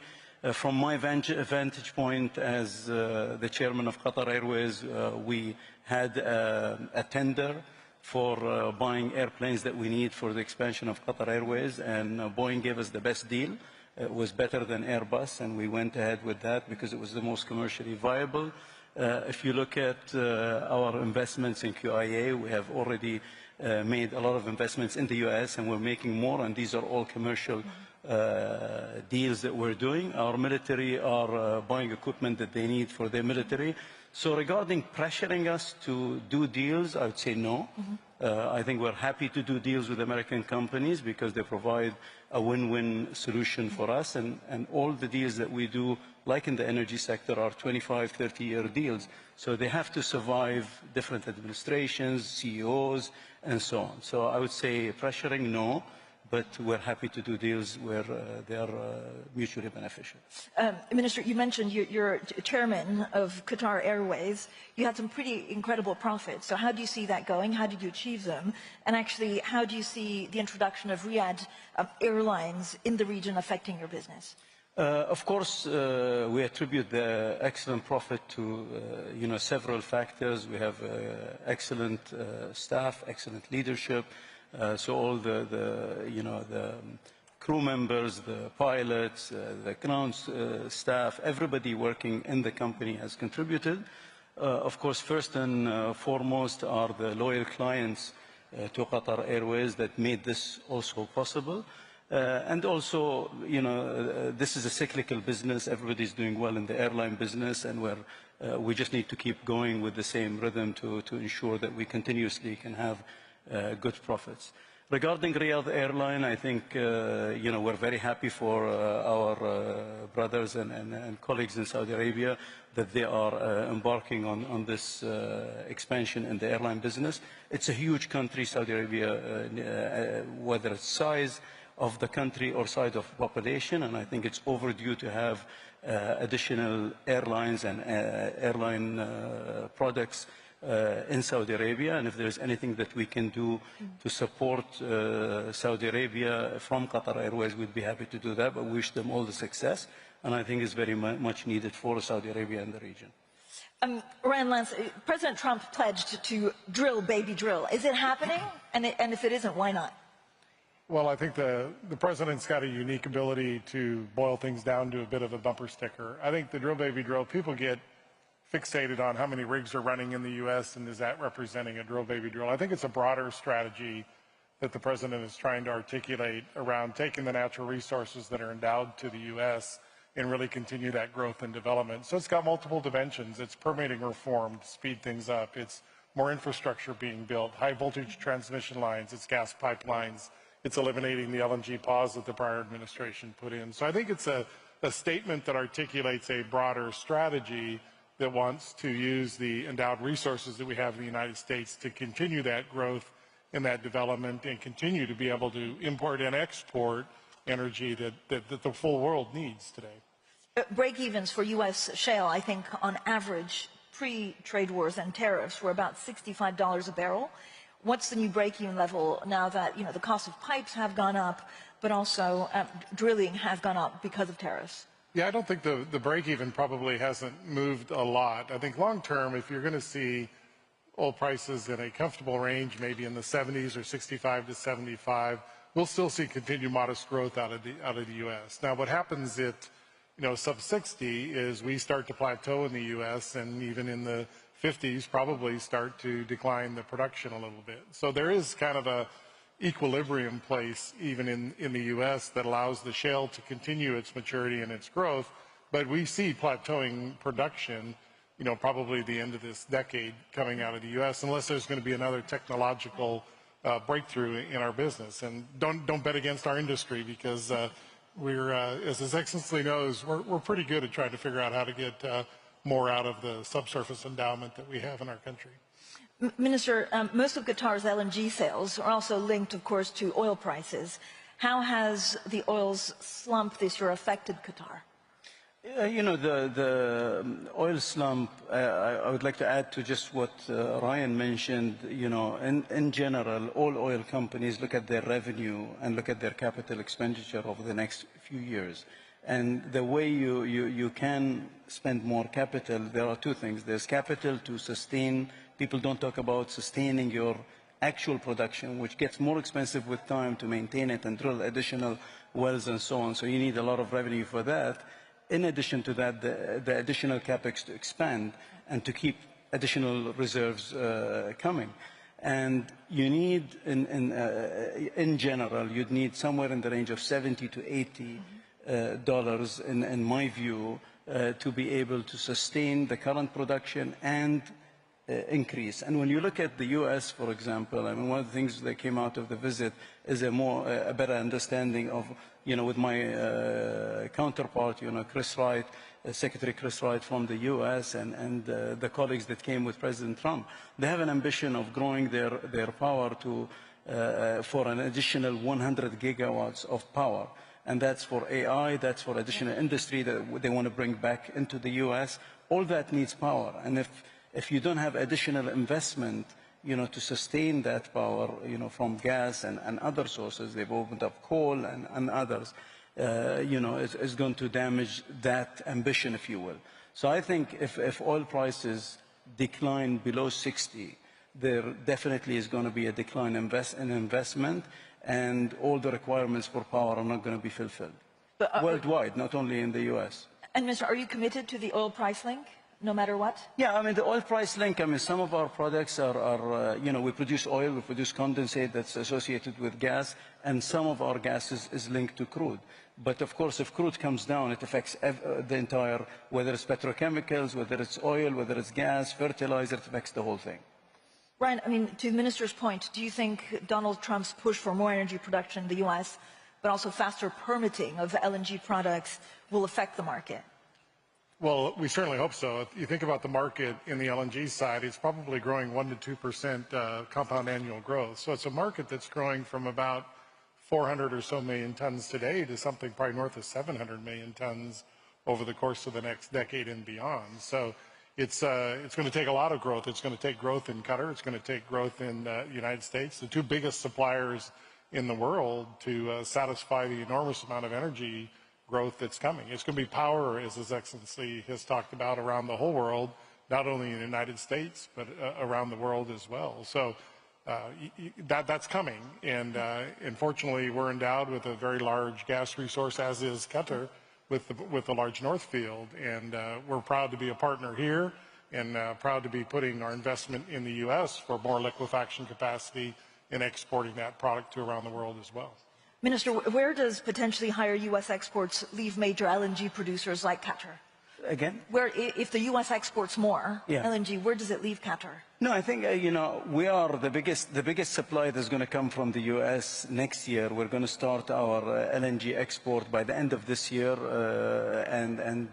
From my vantage point as the chairman of Qatar Airways, we had a tender for buying airplanes that we need for the expansion of Qatar Airways, and Boeing gave us the best deal. It was better than Airbus, and we went ahead with that because it was the most commercially viable. If you look at our investments in QIA, we have already made a lot of investments in the U.S., and we're making more, and these are all commercial deals that we're doing. Our military are buying equipment that they need for their military. So regarding pressuring us to do deals, I would say no. I think we're happy to do deals with American companies because they provide a win-win solution for us. And all the deals that we do, like in the energy sector, are 25, 30-year deals. So they have to survive different administrations, CEOs, and so on. So I would say pressuring, no. But we're happy to do deals where they are mutually beneficial. Minister, you mentioned you're chairman of Qatar Airways. You had some pretty incredible profits. So how do you see that going? How did you achieve them? And actually, how do you see the introduction of Riyadh airlines in the region affecting your business? Of course, we attribute the excellent profit to several factors. We have excellent staff, excellent leadership. So all the crew members, the pilots, the ground staff, everybody working in the company has contributed. Of course, first and foremost are the loyal clients to Qatar Airways that made this also possible. And also, this is a cyclical business. Everybody's doing well in the airline business, and we just need to keep going with the same rhythm to ensure that we continuously can have good profits. Regarding Riyadh Airline, I think we're very happy for our brothers and colleagues in Saudi Arabia that they are embarking on this expansion in the airline business. It's a huge country, Saudi Arabia, whether it's size of the country or size of population, and I think it's overdue to have additional airlines and airline products in Saudi Arabia, and if there's anything that we can do to support Saudi Arabia from Qatar Airways, we'd be happy to do that, but we wish them all the success, and I think it's very much needed for Saudi Arabia and the region. Ryan Lance, President Trump pledged to drill, baby, drill. Is it happening? And if it isn't, why not? Well, I think the president's got a unique ability to boil things down to a bit of a bumper sticker. I think the drill, baby, drill, people get fixated on how many rigs are running in the U.S. and is that representing a drill, baby, drill. I think it's a broader strategy that the president is trying to articulate around taking the natural resources that are endowed to the U.S. and really continue that growth and development. So it's got multiple dimensions. It's permitting reform to speed things up. It's more infrastructure being built, high voltage transmission lines, it's gas pipelines. It's eliminating the LNG pause that the prior administration put in. So I think it's a statement that articulates a broader strategy that wants to use the endowed resources that we have in the United States to continue that growth and that development and continue to be able to import and export energy that the full world needs today. Break-evens for U.S. shale, I think, on average, pre-trade wars and tariffs, were about $65 a barrel. What's the new break-even level now that the cost of pipes have gone up, but also drilling has gone up because of tariffs? Yeah, I don't think the break-even probably hasn't moved a lot. I think long-term, if you're going to see oil prices in a comfortable range, maybe in the 70s or 65 to 75, we'll still see continued modest growth out of the U.S. Now, what happens at sub 60 is we start to plateau in the U.S. and even in the 50s probably start to decline the production a little bit. So there is kind of a equilibrium place even in the U.S. that allows the shale to continue its maturity and its growth, but we see plateauing production, probably the end of this decade coming out of the U.S. unless there's going to be another technological breakthrough in our business. And don't bet against our industry because we're, as His Excellency knows, we're pretty good at trying to figure out how to get more out of the subsurface endowment that we have in our country. Minister, most of Qatar's LNG sales are also linked, of course, to oil prices. How has the oil's slump this year affected Qatar? You know, the oil slump, I would like to add to just what Ryan mentioned. You know, in general, all oil companies look at their revenue and look at their capital expenditure over the next few years. And the way you can spend more capital, there are two things. There's capital to sustain. People don't talk about sustaining your actual production, which gets more expensive with time to maintain it and drill additional wells and so on. So you need a lot of revenue for that. In addition to that, the additional capex to expand and to keep additional reserves coming. And you need, in general, you'd need somewhere in the range of $70 to $80 in my view, to be able to sustain the current production and increase. And when you look at the U.S., for example, I mean, one of the things that came out of the visit is a better understanding of, you know, with my counterpart, you know, Chris Wright, Secretary Chris Wright from the U.S. and the colleagues that came with President Trump. They have an ambition of growing their power to for an additional 100 gigawatts of power. And that's for AI, that's for additional industry that they want to bring back into the U.S. All that needs power. And if you don't have additional investment, you know, to sustain that power, you know, from gas and other sources, they've opened up coal and others, you know, is going to damage that ambition, if you will. So I think if oil prices decline below 60, there definitely is going to be a decline in investment, and all the requirements for power are not going to be fulfilled. But, worldwide, not only in the U.S. And, Mr., are you committed to the oil price link, no matter what? Yeah, I mean, the oil price link, I mean, some of our products are you know, we produce oil, we produce condensate that's associated with gas, and some of our gas is linked to crude. But, of course, if crude comes down, it affects the entire, whether it's petrochemicals, whether it's oil, whether it's gas, fertilizer, it affects the whole thing. Ryan, I mean, to the Minister's point, do you think Donald Trump's push for more energy production in the U.S., but also faster permitting of LNG products, will affect the market? Well, we certainly hope so. If you think about the market in the LNG side, it's probably growing 1% to 2% compound annual growth. So it's a market that's growing from about 400 or so million tons today to something probably north of 700 million tons over the course of the next decade and beyond. So it's going to take a lot of growth. It's going to take growth in Qatar. It's going to take growth in the United States, the two biggest suppliers in the world, to satisfy the enormous amount of energy growth that's coming. It's going to be power, as His Excellency has talked about, around the whole world, not only in the United States, but around the world as well. So that's coming. And unfortunately, we're endowed with a very large gas resource, as is Qatar, with the large North Field. And we're proud to be a partner here, and proud to be putting our investment in the U.S. for more liquefaction capacity and exporting that product to around the world as well. Minister, where does potentially higher U.S. exports leave major LNG producers like Qatar? Again? Where, if the U.S. exports more LNG, where does it leave Qatar? No, I think, you know, we are the biggest supply that's going to come from the U.S. next year. We're going to start our LNG export by the end of this year and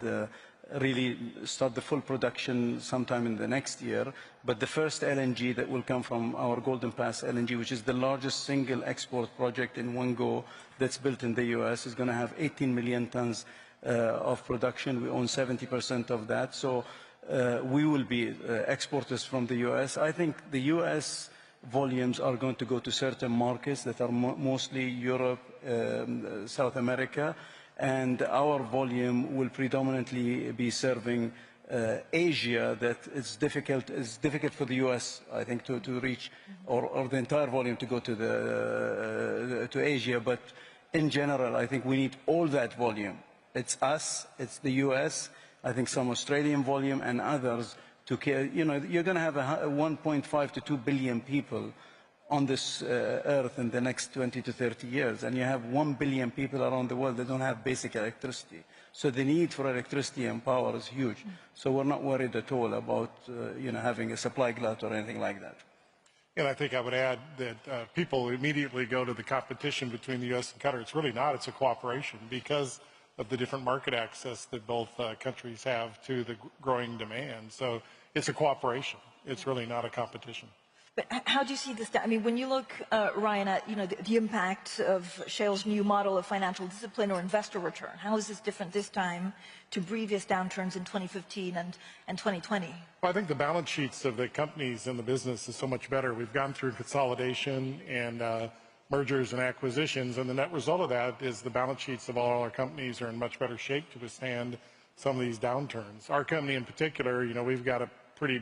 really start the full production sometime in the next year. But the first LNG that will come from our Golden Pass LNG, which is the largest single export project in one go that's built in the U.S., is going to have 18 million tons of production. We own 70% of that. So we will be exporters from the U.S. I think the U.S. volumes are going to go to certain markets that are mostly Europe, South America, and our volume will predominantly be serving Asia. That it's difficult for the U.S., I think, to reach, or the entire volume to go to Asia. But in general, I think we need all that volume. It's us, it's the U.S., I think some Australian volume and others to care. You know, you're going to have 1.5 to 2 billion people on this earth in the next 20 to 30 years, and you have 1 billion people around the world that don't have basic electricity. So the need for electricity and power is huge. So we're not worried at all about you know, having a supply glut or anything like that. And I think I would add that people immediately go to the competition between the U.S. and Qatar. It's really not. It's a cooperation because of the different market access that both countries have to the growing demand. So it's a cooperation. It's really not a competition. But how do you see this? I mean, when you look, Ryan, at the impact of shale's new model of financial discipline or investor return, how is this different this time to previous downturns in 2015 and 2020? Well, I think the balance sheets of the companies in the business is so much better. We've gone through consolidation and mergers and acquisitions, and the net result of that is the balance sheets of all our companies are in much better shape to withstand some of these downturns. Our company in particular, we've got a pretty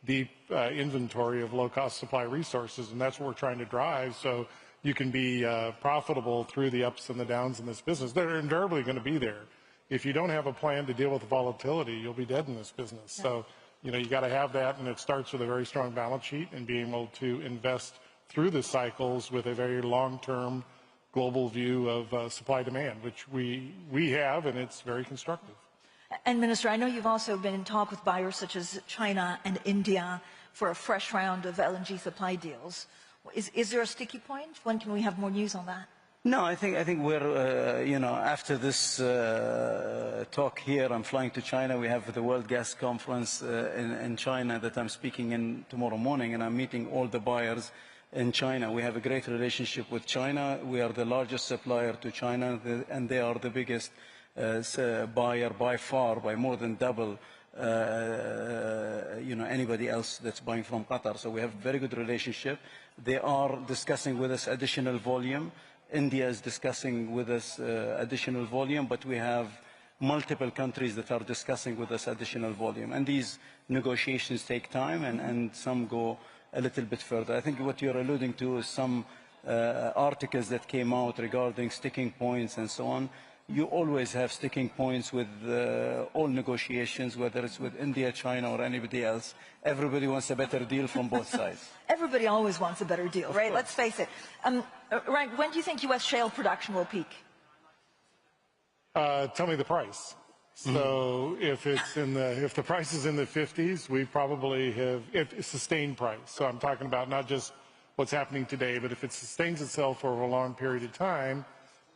deep inventory of low-cost supply resources, and that's what we're trying to drive so you can be profitable through the ups and the downs in this business. They're invariably going to be there. If you don't have a plan to deal with the volatility, you'll be dead in this business. So, you got to have that, and it starts with a very strong balance sheet and being able to invest through the cycles with a very long-term global view of supply-demand, which we have, and it's very constructive. And Minister, I know you've also been in talk with buyers such as China and India for a fresh round of LNG supply deals. Is there a sticky point? When can we have more news on that? No, I think we're, after this talk here, I'm flying to China. We have the World Gas Conference in China that I'm speaking in tomorrow morning, and I'm meeting all the buyers in China. We have a great relationship with China. We are the largest supplier to China, and they are the biggest buyer by far, by more than double, anybody else that's buying from Qatar. So we have a very good relationship. They are discussing with us additional volume. India is discussing with us additional volume, but we have multiple countries that are discussing with us additional volume. And these negotiations take time, and some go a little bit further. I think what you're alluding to is some articles that came out regarding sticking points and so on. You always have sticking points with all negotiations, whether it's with India, China, or anybody else. Everybody wants a better deal from both sides. Everybody always wants a better deal, right? Let's face it. Ryan, when do you think U.S. shale production will peak? Tell me the price. So if the price is in the 50s, we probably have a sustained price. So I'm talking about not just what's happening today, but if it sustains itself over a long period of time,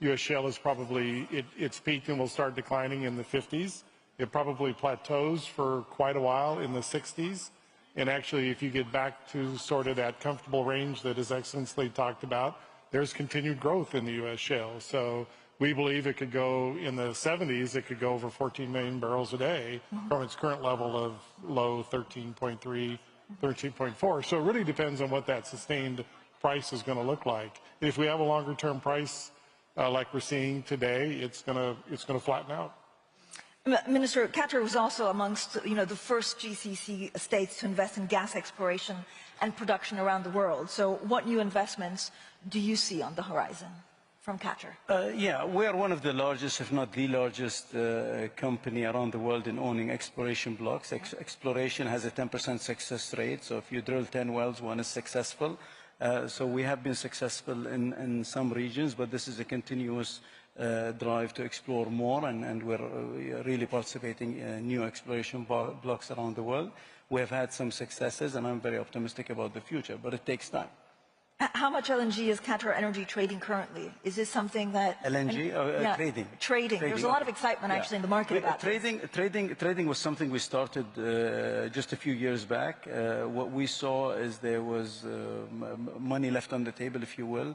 U.S. shale is probably, it's peaked and will start declining in the 50s. It probably plateaus for quite a while in the 60s. And actually, if you get back to sort of that comfortable range that His Excellency talked about, there's continued growth in the U.S. shale. So we believe it could go in the 70s, it could go over 14 million barrels a day from its current level of low 13.3, 13.4. So it really depends on what that sustained price is going to look like. If we have a longer term price, like we're seeing today, it's going to flatten out. Minister, Qatar was also amongst the first GCC states to invest in gas exploration and production around the world. So what new investments do you see on the horizon from Qatar? Yeah, we are one of the largest, if not the largest company around the world in owning exploration blocks. Exploration has a 10% success rate, so if you drill 10 wells, one is successful. So we have been successful in some regions, but this is a continuous drive to explore more, and we're really participating in new exploration blocks around the world. We have had some successes, and I'm very optimistic about the future, but it takes time. How much LNG is Qatar Energy trading currently? Is this something that... LNG? Trading. Trading. There's a lot of excitement actually in the market about Trading was something we started just a few years back. What we saw is there was money left on the table, if you will.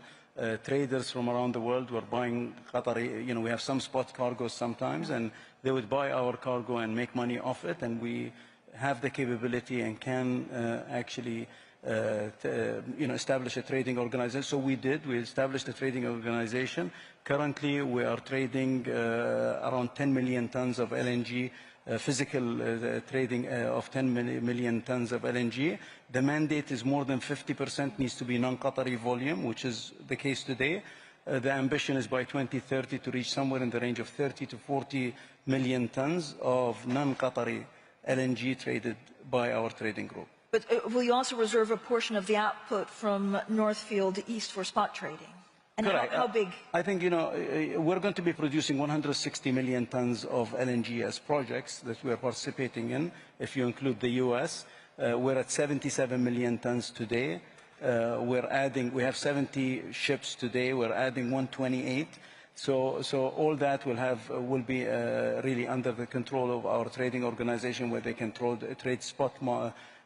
Traders from around the world were buying Qatari, we have some spot cargoes sometimes, and they would buy our cargo and make money off it, and we have the capability and can actually establish a trading organization. So we established a trading organization. Currently, we are trading around 10 million tons of LNG, physical trading of 10 million tons of LNG. The mandate is more than 50% needs to be non-Qatari volume, which is the case today. The ambition is by 2030 to reach somewhere in the range of 30 to 40 million tons of non-Qatari LNG traded by our trading group. But will you also reserve a portion of the output from North Field East for spot trading? And how big? I think, we're going to be producing 160 million tons of LNG as projects that we are participating in. If you include the U.S., we're at 77 million tons today. We have 70 ships today. We're adding 128. So all that will be really under the control of our trading organization, where they can trade spot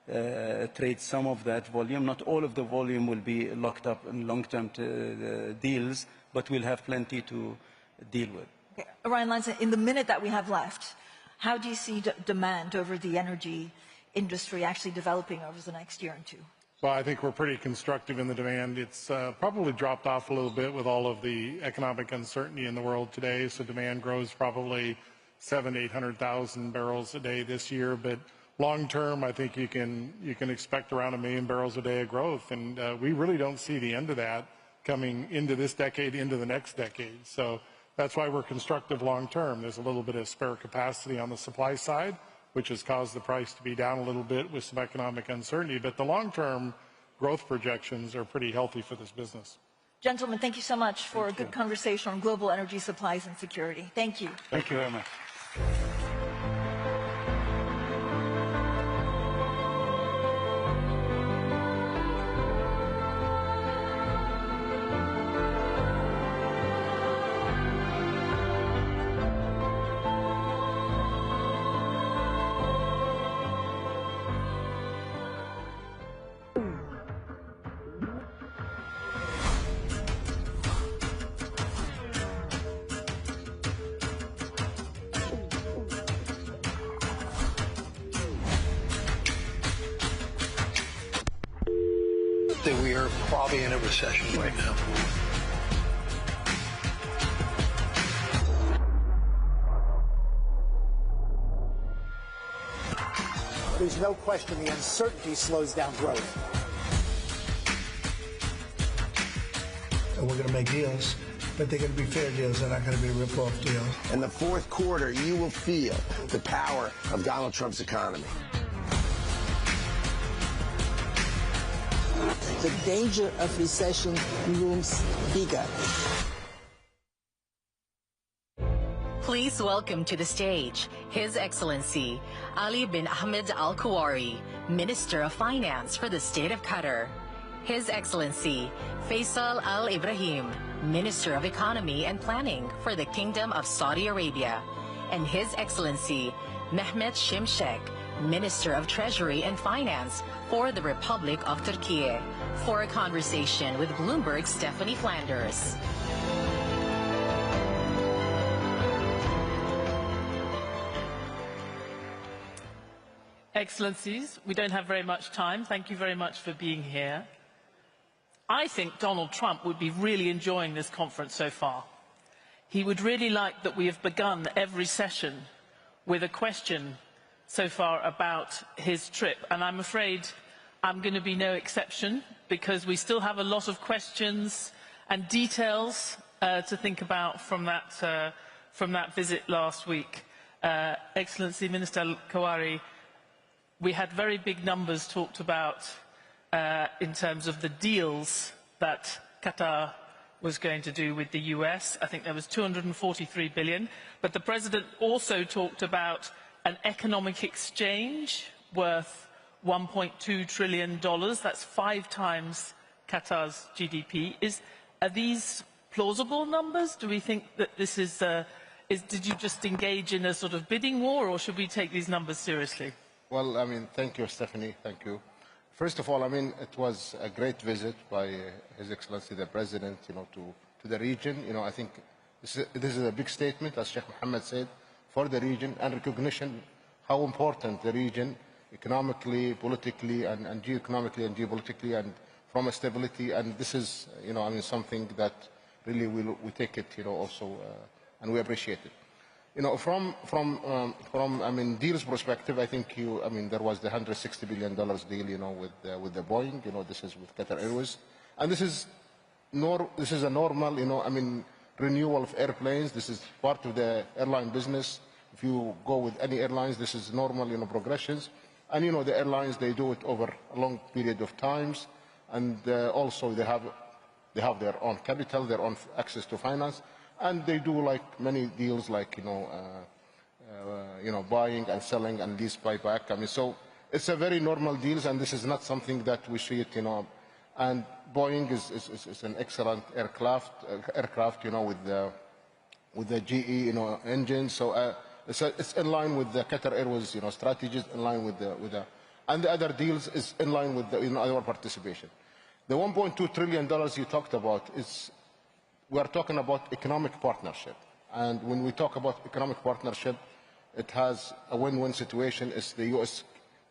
trade some of that volume. Not all of the volume will be locked up in long-term deals, but we'll have plenty to deal with. Okay. Ryan Lanson, in the minute that we have left, how do you see demand over the energy industry actually developing over the next year or two? Well, I think we're pretty constructive in the demand. It's probably dropped off a little bit with all of the economic uncertainty in the world today. So demand grows probably 700,000 to 800,000 barrels a day this year. But long term, I think you can expect around 1 million barrels a day of growth. And we really don't see the end of that coming into this decade, into the next decade. So that's why we're constructive long term. There's a little bit of spare capacity on the supply side, which has caused the price to be down a little bit with some economic uncertainty. But the long-term growth projections are pretty healthy for this business. Gentlemen, thank you so much for a good conversation on global energy supplies and security. Thank you. Thank you very much. That we are probably in a recession right now. There's no question the uncertainty slows down growth. And we're going to make deals, but they're going to be fair deals. They're not going to be rip-off deals. In the fourth quarter, you will feel the power of Donald Trump's economy. The danger of recession looms bigger. Please welcome to the stage His Excellency Ali bin Ahmed Al-Kuwari, Minister of Finance for the State of Qatar. His Excellency Faisal Al-Ibrahim, Minister of Economy and Planning for the Kingdom of Saudi Arabia. And His Excellency Mehmet Şimşek, Minister of Treasury and Finance for the Republic of Turkey, for a conversation with Bloomberg's Stephanie Flanders. Excellencies, we don't have very much time. Thank you very much for being here. I think Donald Trump would be really enjoying this conference so far. He would really like that we have begun every session with a question so far about his trip, and I'm afraid I'm going to be no exception, because we still have a lot of questions and details to think about from that visit last week. Excellency Minister Al-Kuwari, we had very big numbers talked about in terms of the deals that Qatar was going to do with the US. I think there was 243 billion, but the President also talked about an economic exchange worth $1.2 trillion. That's 5 times Qatar's GDP. Are these plausible numbers? Do we think that this is, did you just engage in a sort of bidding war, or should we take these numbers seriously? Well, I mean, thank you, Stephanie. Thank you. First of all, I mean, it was a great visit by His Excellency the President, to the region. I think this is a big statement, as Sheikh Mohammed said, for the region, and recognition how important the region economically, politically, and geoeconomically and geopolitically, and from a stability. And this is, I mean, something that really we take it, also, and we appreciate it. From I mean, deals perspective, I think there was the $160 billion deal, with the Boeing. This is with Qatar Airways, and this is a normal, I mean, renewal of airplanes. This is part of the airline business. If you go with any airlines, this is normal, progressions. And the airlines, they do it over a long period of times, and also they have their own capital, their own access to finance. And they do like many deals, like buying and selling and lease buyback. I mean, so it's a very normal deals, and this is not something that we see it. And Boeing is an excellent aircraft, with the GE engine. So it's in line with the Qatar Airways strategies, in line with the and the other deals is in line with our participation. The $1.2 trillion you talked about is, we are talking about economic partnership. And when we talk about economic partnership, it has a win-win situation. It's the U.S.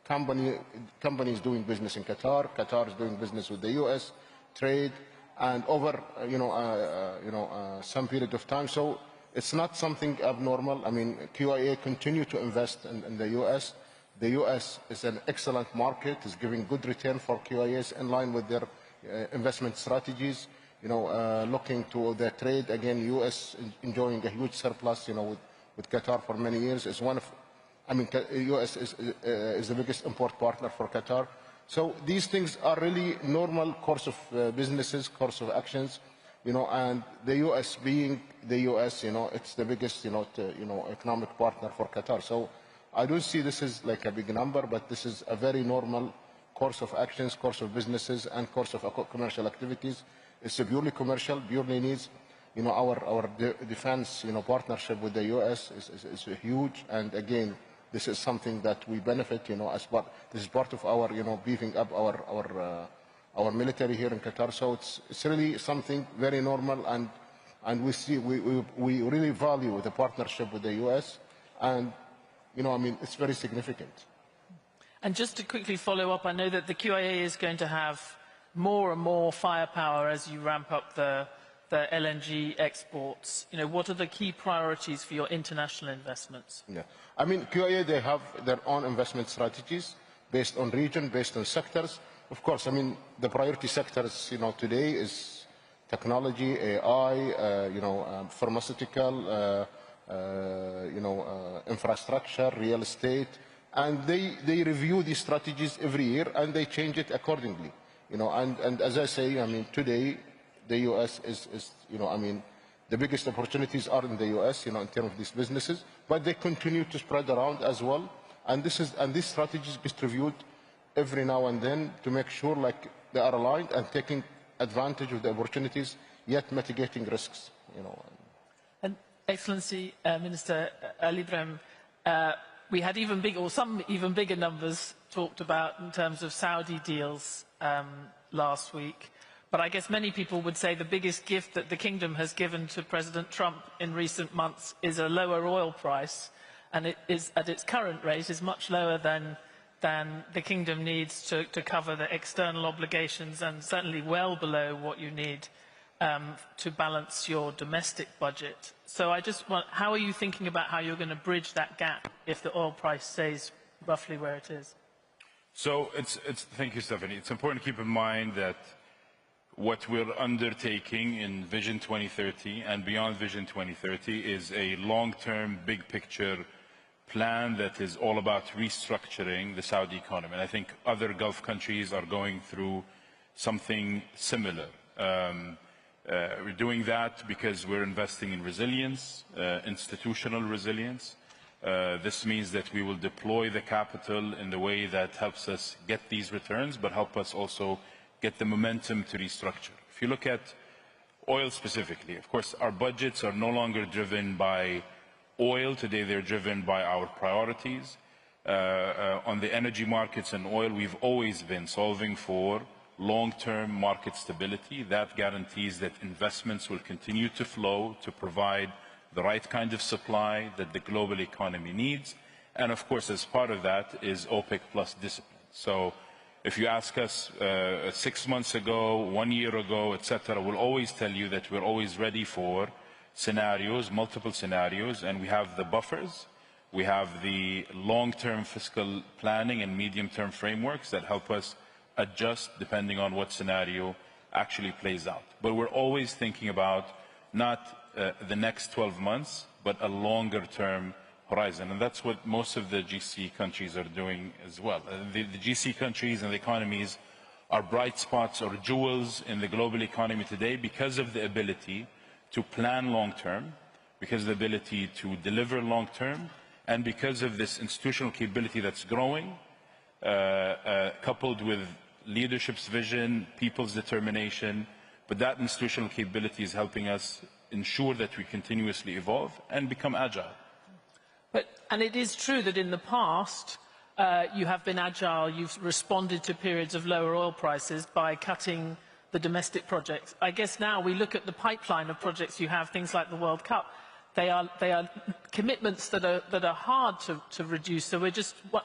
companies doing business in Qatar, Qatar is doing business with the U.S., trade, and over some period of time. So it's not something abnormal. I mean, QIA continue to invest in the U.S. The U.S. is an excellent market, is giving good return for QIAs in line with their investment strategies. Looking to the trade, again, U.S. enjoying a huge surplus, with Qatar for many years. Is one of, U.S. is the biggest import partner for Qatar. So these things are really normal course of businesses, course of actions, and the U.S. being the U.S., it's the biggest, economic partner for Qatar. So I don't see this as like a big number, but this is a very normal course of actions, course of businesses, and course of commercial activities. It's a purely commercial, purely needs. Our defense, partnership with the U.S. is huge, and again, this is something that we benefit, as part. This is part of our, beefing up our military here in Qatar. So it's really something very normal, and we really value the partnership with the U.S. and it's very significant. And just to quickly follow up, I know that the QIA is going to have more and more firepower as you ramp up the LNG exports. What are the key priorities for your international investments? Yeah, QIA, they have their own investment strategies based on region, based on sectors. Of course, the priority sectors, today is technology, AI, pharmaceutical, infrastructure, real estate, and they review these strategies every year and they change it accordingly. And as I say, today the U.S. is the biggest opportunities are in the U.S. In terms of these businesses, but they continue to spread around as well. And these strategies get reviewed every now and then to make sure they are aligned and taking advantage of the opportunities, yet mitigating risks. And Excellency Minister Ali Ibrahim, we had some even bigger numbers talked about in terms of Saudi deals last week. But I guess many people would say the biggest gift that the Kingdom has given to President Trump in recent months is a lower oil price, and it is, at its current rate, is much lower than the Kingdom needs to cover the external obligations, and certainly well below what you need to balance your domestic budget. So I just want, how are you thinking about how you're going to bridge that gap if the oil price stays roughly where it is? So thank you, Stephanie. It's important to keep in mind that what we're undertaking in Vision 2030 and beyond Vision 2030 is a long-term, big-picture plan that is all about restructuring the Saudi economy. And I think other Gulf countries are going through something similar. We're doing that because we're investing in resilience, institutional resilience. This means that we will deploy the capital in the way that helps us get these returns, but help us also get the momentum to restructure. If you look at oil specifically, of course, our budgets are no longer driven by oil. Today, they're driven by our priorities. On the energy markets and oil, we've always been solving for long-term market stability. That guarantees that investments will continue to flow to provide the right kind of supply that the global economy needs. And of course, as part of that is OPEC plus discipline. So if you ask us 6 months ago, 1 year ago, etc., we'll always tell you that we're always ready for scenarios, multiple scenarios, and we have the buffers. We have the long-term fiscal planning and medium-term frameworks that help us adjust depending on what scenario actually plays out. But we're always thinking about not the next 12 months, but a longer-term horizon. And that's what most of the GC countries are doing as well. The GC countries and the economies are bright spots or jewels in the global economy today because of the ability to plan long-term, because of the ability to deliver long-term, and because of this institutional capability that's growing, coupled with leadership's vision, people's determination. But that institutional capability is helping us ensure that we continuously evolve and become agile. And it is true that in the past, you have been agile. You've responded to periods of lower oil prices by cutting the domestic projects. I guess now we look at the pipeline of projects you have, things like the World Cup. They are commitments that are hard to reduce. So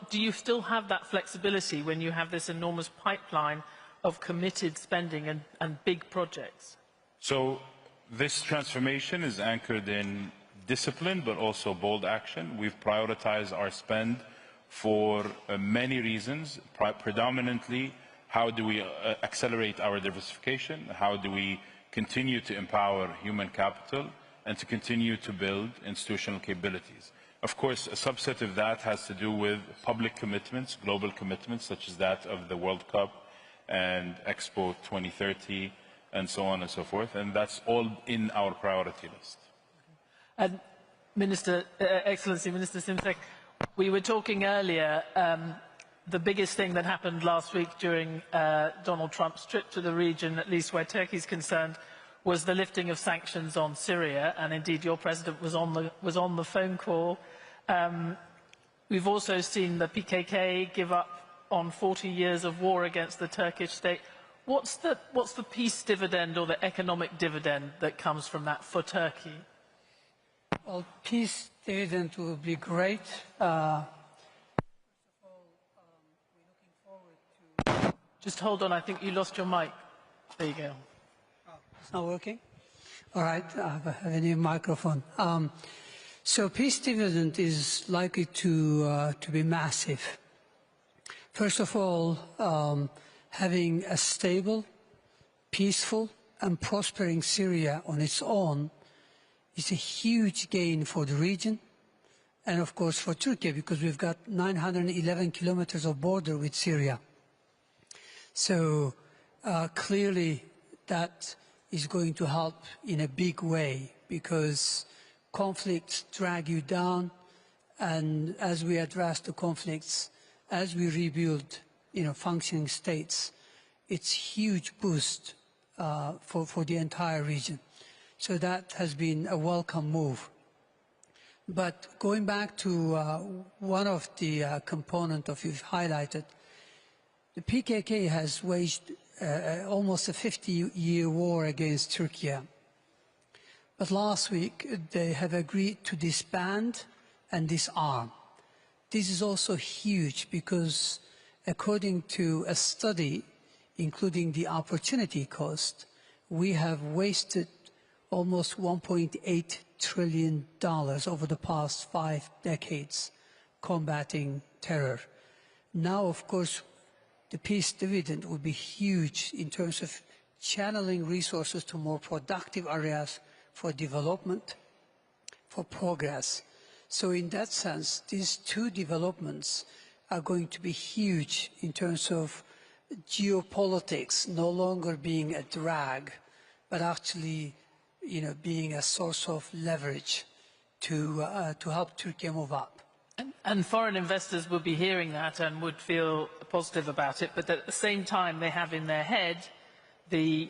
do you still have that flexibility when you have this enormous pipeline of committed spending and big projects? So this transformation is anchored in discipline, but also bold action. We've prioritized our spend for many reasons, predominantly how do we accelerate our diversification, how do we continue to empower human capital, and to continue to build institutional capabilities. Of course, a subset of that has to do with public commitments, global commitments, such as that of the World Cup and Expo 2030, and so on and so forth, and that's all in our priority list. And Minister, Excellency, Minister Simsek, we were talking earlier, the biggest thing that happened last week during Donald Trump's trip to the region, at least where Turkey is concerned, was the lifting of sanctions on Syria, and indeed your president was on the phone call. We've also seen the PKK give up on 40 years of war against the Turkish state. What's the peace dividend or the economic dividend that comes from that for Turkey? Well, peace dividend will be great. Just hold on, I think you lost your mic. There you go. It's not working? All right, I have a new microphone. So peace dividend is likely to be massive. First of all, having a stable, peaceful, and prospering Syria on its own is a huge gain for the region and, of course, for Turkey, because we've got 911 kilometers of border with Syria. So clearly that is going to help in a big way, because conflicts drag you down, and as we address the conflicts, as we rebuild functioning states, it's a huge boost for the entire region. So that has been a welcome move. But going back to one of the components of you've highlighted, the PKK has waged almost a 50-year war against Turkey. But last week, they have agreed to disband and disarm. This is also huge because, according to a study, including the opportunity cost, we have wasted almost $1.8 trillion over the past 5 decades combating terror. Now, of course, the peace dividend will be huge in terms of channeling resources to more productive areas for development, for progress. So in that sense, these two developments are going to be huge in terms of geopolitics no longer being a drag, but actually being a source of leverage to help Turkey move up. And foreign investors would be hearing that and would feel positive about it, but at the same time they have in their head the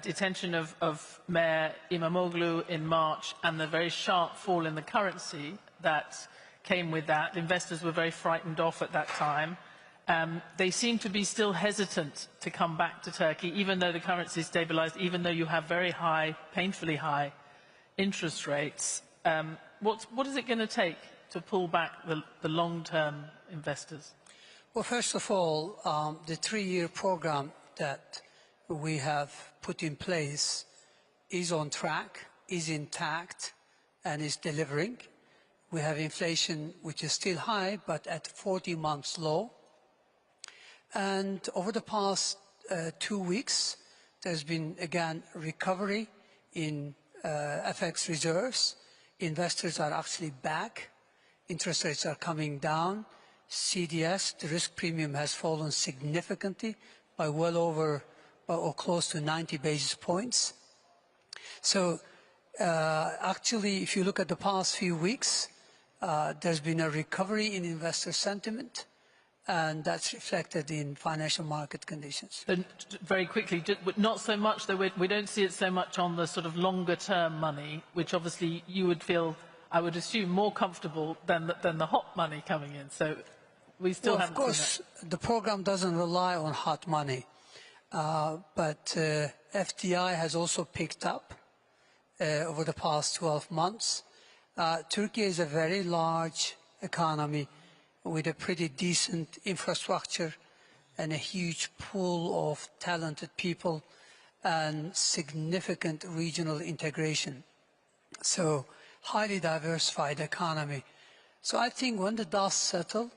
detention of Mayor Imamoglu in March and the very sharp fall in the currency that came with that. Investors were very frightened off at that time. They seem to be still hesitant to come back to Turkey, even though the currency is stabilized, even though you have very high, painfully high interest rates. What is it going to take to pull back the long-term investors? Well, first of all, the 3-year program that we have put in place is on track, is intact, and is delivering. We have inflation which is still high, but at 40 months low. And over the past 2 weeks, there's been, again, recovery in FX reserves. Investors are actually back. Interest rates are coming down. CDS, the risk premium, has fallen significantly by well over or close to 90 basis points. So actually, if you look at the past few weeks, there's been a recovery in investor sentiment, and that's reflected in financial market conditions. And very quickly, not so much, though we don't see it so much on the sort of longer-term money, which obviously you would feel, I would assume, more comfortable than the hot money coming in. So We still haven't of course, the program doesn't rely on hot money, but FDI has also picked up over the past 12 months. Turkey is a very large economy with a pretty decent infrastructure and a huge pool of talented people and significant regional integration. So, highly diversified economy. So I think when the dust settles,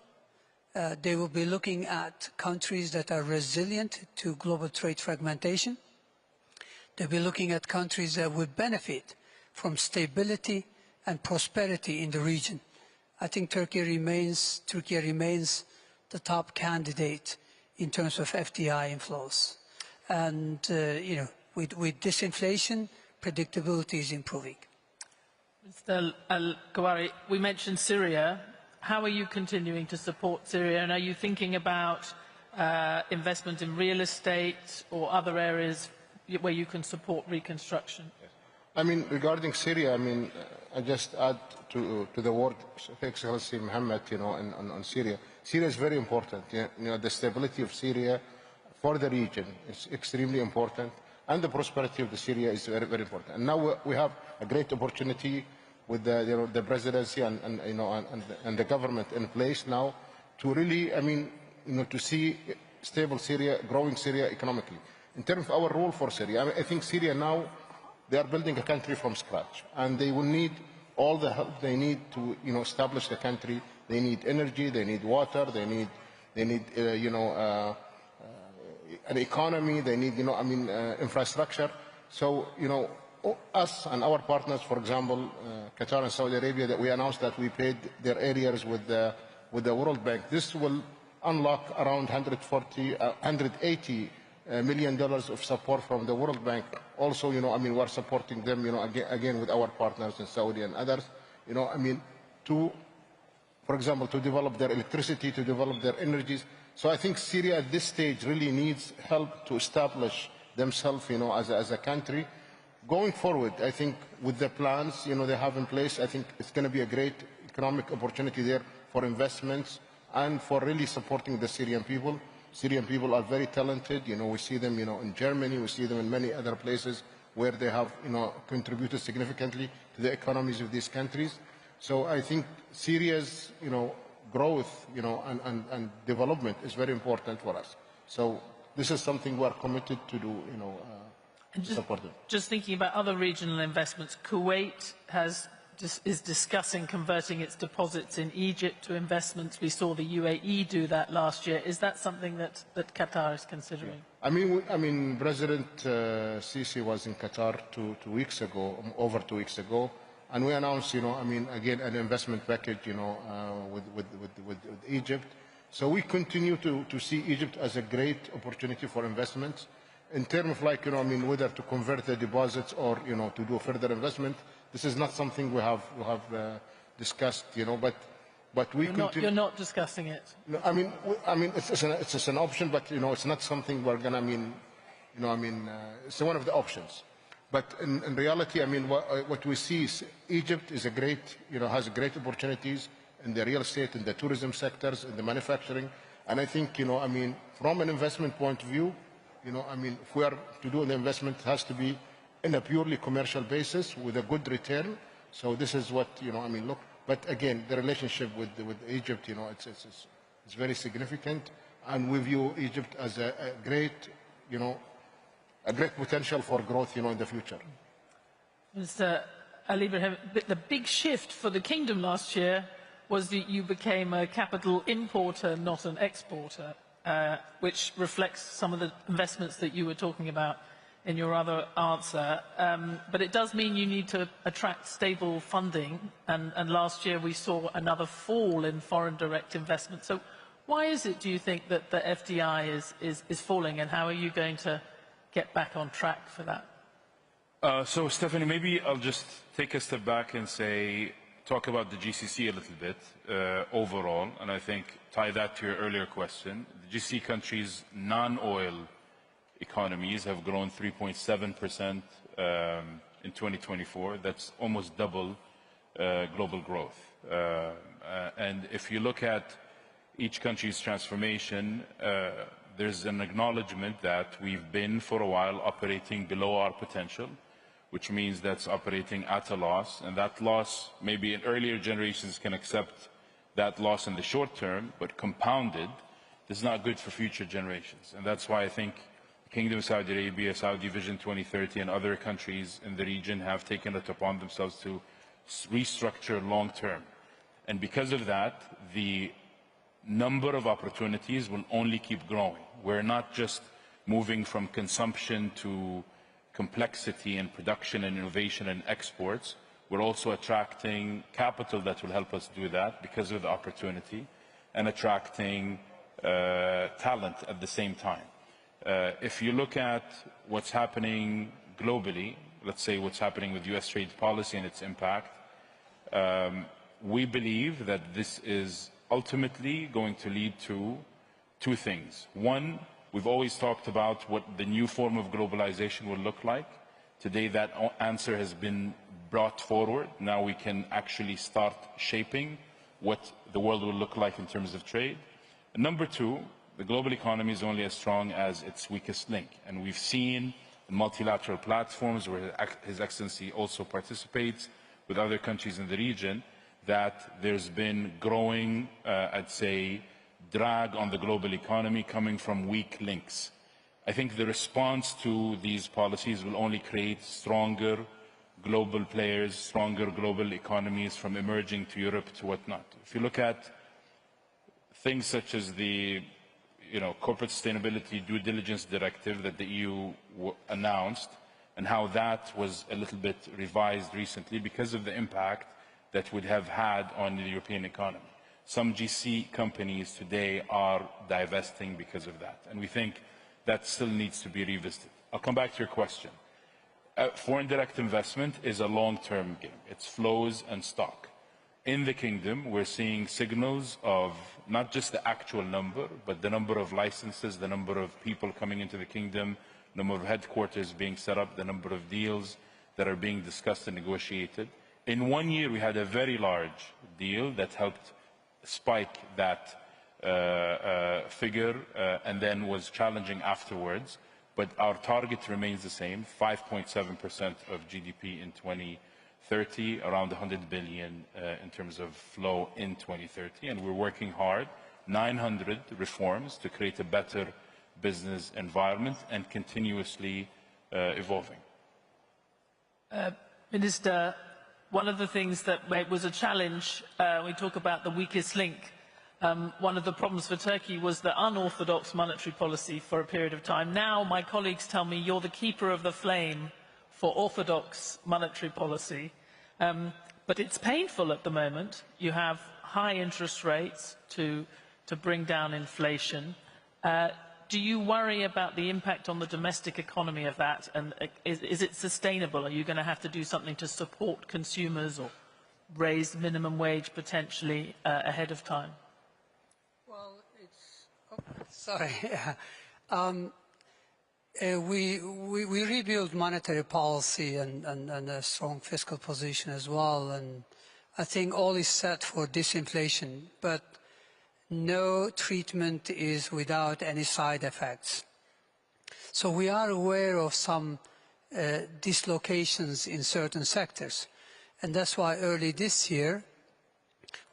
they will be looking at countries that are resilient to global trade fragmentation. They'll be looking at countries that would benefit from stability and prosperity in the region. I think Turkey remains the top candidate in terms of FDI inflows. And, with disinflation, predictability is improving. Mr. Al-Kuwari, we mentioned Syria. How are you continuing to support Syria? And are you thinking about investment in real estate or other areas where you can support reconstruction? I mean, regarding Syria, I just add to the word of Excellency Mohammed, on Syria. Syria is very important. The stability of Syria for the region is extremely important, and the prosperity of Syria is very, very important. And now we have a great opportunity with the presidency and the government in place now to really, to see stable Syria, growing Syria economically. In terms of our role for Syria, I think Syria now, they are building a country from scratch, and they will need all the help they need to, establish the country. They need energy, they need water, they need an economy, they need, infrastructure. So, us and our partners, for example, Qatar and Saudi Arabia, that we announced that we paid their arrears with the World Bank. This will unlock around $180 million of support from the World Bank. Also, we're supporting them, again with our partners in Saudi and others, for example, to develop their electricity, to develop their energies. So I think Syria at this stage really needs help to establish themselves, as a country. Going forward, I think with the plans, they have in place, I think it's going to be a great economic opportunity there for investments and for really supporting the Syrian people. Syrian people are very talented. We see them, in Germany, we see them in many other places where they have, contributed significantly to the economies of these countries. So I think Syria's, growth, and development is very important for us. So this is something we are committed to do, to support them. Just thinking about other regional investments, Kuwait is discussing converting its deposits in Egypt to investments. We saw the UAE do that last year. Is that something that Qatar is considering? President Sisi was in Qatar over 2 weeks ago, and we announced, again, an investment package, with Egypt. So we continue to see Egypt as a great opportunity for investments. In terms of whether to convert the deposits or, to do further investment, this is not something we have discussed, but we continue. You're not discussing it. No, it's an option, but it's not something we're gonna. It's one of the options. But in reality, what we see is Egypt is has great opportunities in the real estate, in the tourism sectors, in the manufacturing, and I think from an investment point of view, if we are to do an investment, it has to be in a purely commercial basis with a good return. So this is what look. But again, the relationship with Egypt, it's very significant, and we view Egypt as a great, a great potential for growth, in the future. Mr. Ali Ibrahim, the big shift for the kingdom last year was that you became a capital importer, not an exporter, which reflects some of the investments that you were talking about in your other answer. But it does mean you need to attract stable funding, and last year we saw another fall in foreign direct investment. So why is it, do you think, that the FDI is falling, and how are you going to get back on track for that? So, Stephanie, maybe I'll just take a step back and talk about the GCC a little bit overall, and I think tie that to your earlier question. The GCC countries' non-oil economies have grown 3.7% in 2024. That's almost double global growth. And if you look at each country's transformation, there's an acknowledgement that we've been for a while operating below our potential, which means that's operating at a loss, and that loss, maybe in earlier generations can accept that loss in the short term, but compounded, this is not good for future generations. And that's why I think the Kingdom of Saudi Arabia, Saudi Vision 2030, and other countries in the region have taken it upon themselves to restructure long term. And because of that, the number of opportunities will only keep growing. We're not just moving from consumption to complexity and production and innovation and exports. We're also attracting capital that will help us do that because of the opportunity, and attracting talent at the same time. If you look at what's happening globally, let's say what's happening with US trade policy and its impact, we believe that this is ultimately going to lead to two things. One, we've always talked about what the new form of globalization will look like. Today that answer has been brought forward. Now we can actually start shaping what the world will look like in terms of trade. And number two, the global economy is only as strong as its weakest link. And we've seen in multilateral platforms where His Excellency also participates with other countries in the region, that there's been growing, I'd say, drag on the global economy coming from weak links. I think the response to these policies will only create stronger global players, stronger global economies, from emerging to Europe to whatnot. If you look at things such as the Corporate Sustainability Due Diligence Directive that the EU announced, and how that was a little bit revised recently because of the impact that would have had on the European economy. Some GC companies today are divesting because of that, and we think that still needs to be revisited. I'll come back to your question. Foreign direct investment is a long-term game. It's flows and stock. In the Kingdom, we're seeing signals of not just the actual number, but the number of licenses, the number of people coming into the Kingdom, number of headquarters being set up, the number of deals that are being discussed and negotiated. In 1 year, we had a very large deal that helped spike that figure and then was challenging afterwards. But our target remains the same, 5.7% of GDP in 2030, around 100 billion in terms of flow in 2030. And we're working hard, 900 reforms to create a better business environment and continuously evolving. Minister, one of the things that was a challenge, we talk about the weakest link. One of the problems for Turkey was the unorthodox monetary policy for a period of time. Now, my colleagues tell me you're the keeper of the flame for orthodox monetary policy. But it's painful at the moment. You have high interest rates to bring down inflation. Do you worry about the impact on the domestic economy of that? And is it sustainable? Are you going to have to do something to support consumers or raise the minimum wage potentially ahead of time? Well, sorry. We rebuild monetary policy and a strong fiscal position as well. And I think all is set for disinflation. But no treatment is without any side effects. So we are aware of some dislocations in certain sectors. And that's why early this year,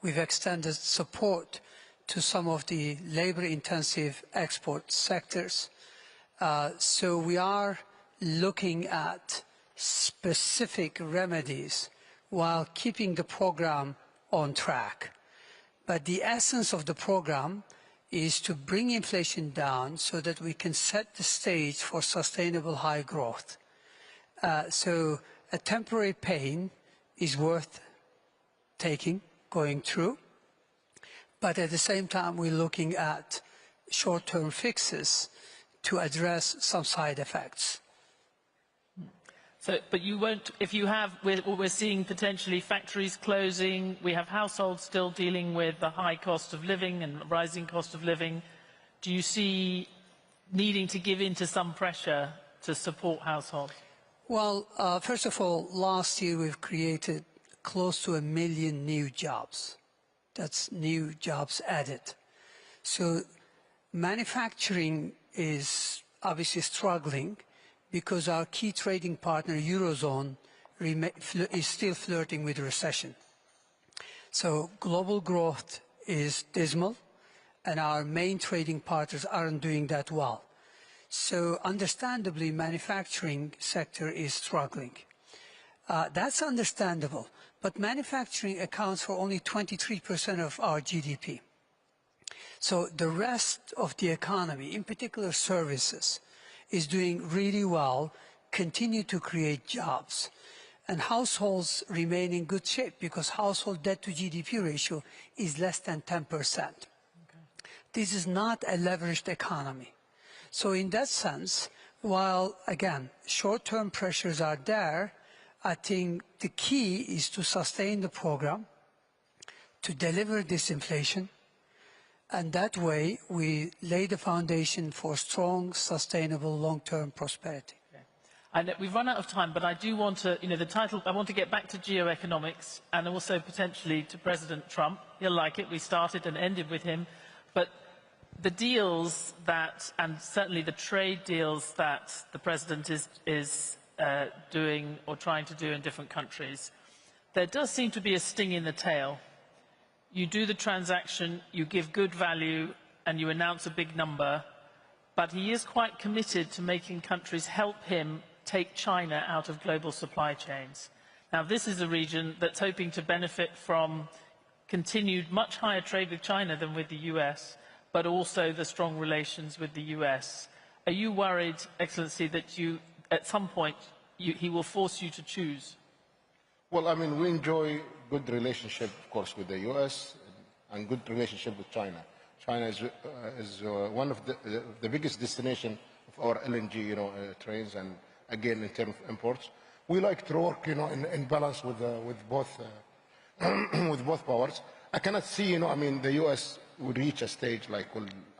we've extended support to some of the labor-intensive export sectors. So we are looking at specific remedies while keeping the program on track. But the essence of the program is to bring inflation down so that we can set the stage for sustainable high growth. So a temporary pain is worth taking, going through. But at the same time, we're looking at short-term fixes to address some side effects. So, but you won't, if you have, we're seeing potentially factories closing, we have households still dealing with the high cost of living and rising cost of living. Do you see needing to give in to some pressure to support households? Well, first of all, last year we've created close to 1 million new jobs. That's new jobs added. So manufacturing is obviously struggling because our key trading partner, Eurozone, is still flirting with recession. So global growth is dismal, and our main trading partners aren't doing that well. So understandably, manufacturing sector is struggling. That's understandable, but manufacturing accounts for only 23% of our GDP. So the rest of the economy, in particular services, is doing really well, continue to create jobs. And households remain in good shape because household debt to GDP ratio is less than 10%. This is not a leveraged economy. So in that sense, while, again, short-term pressures are there, I think the key is to sustain the program, to deliver disinflation, and that way we lay the foundation for strong, sustainable, long-term prosperity. And we've run out of time, but I do want to, the title, I want to get back to geoeconomics and also potentially to President Trump. He'll like it. We started and ended with him. But the deals that, and certainly the trade deals that the President is doing or trying to do in different countries, there does seem to be a sting in the tail. You do the transaction, you give good value, and you announce a big number, but he is quite committed to making countries help him take China out of global supply chains. Now, this is a region that's hoping to benefit from continued much higher trade with China than with the US, but also the strong relations with the US. Are you worried, Excellency, that at some point, he will force you to choose? Well, I mean, we enjoy good relationship, of course, with the US and good relationship with China. China is one of the biggest destination of our LNG, trains, and again, in terms of imports. We like to work, in balance with both with both powers. I cannot see, the US would reach a stage like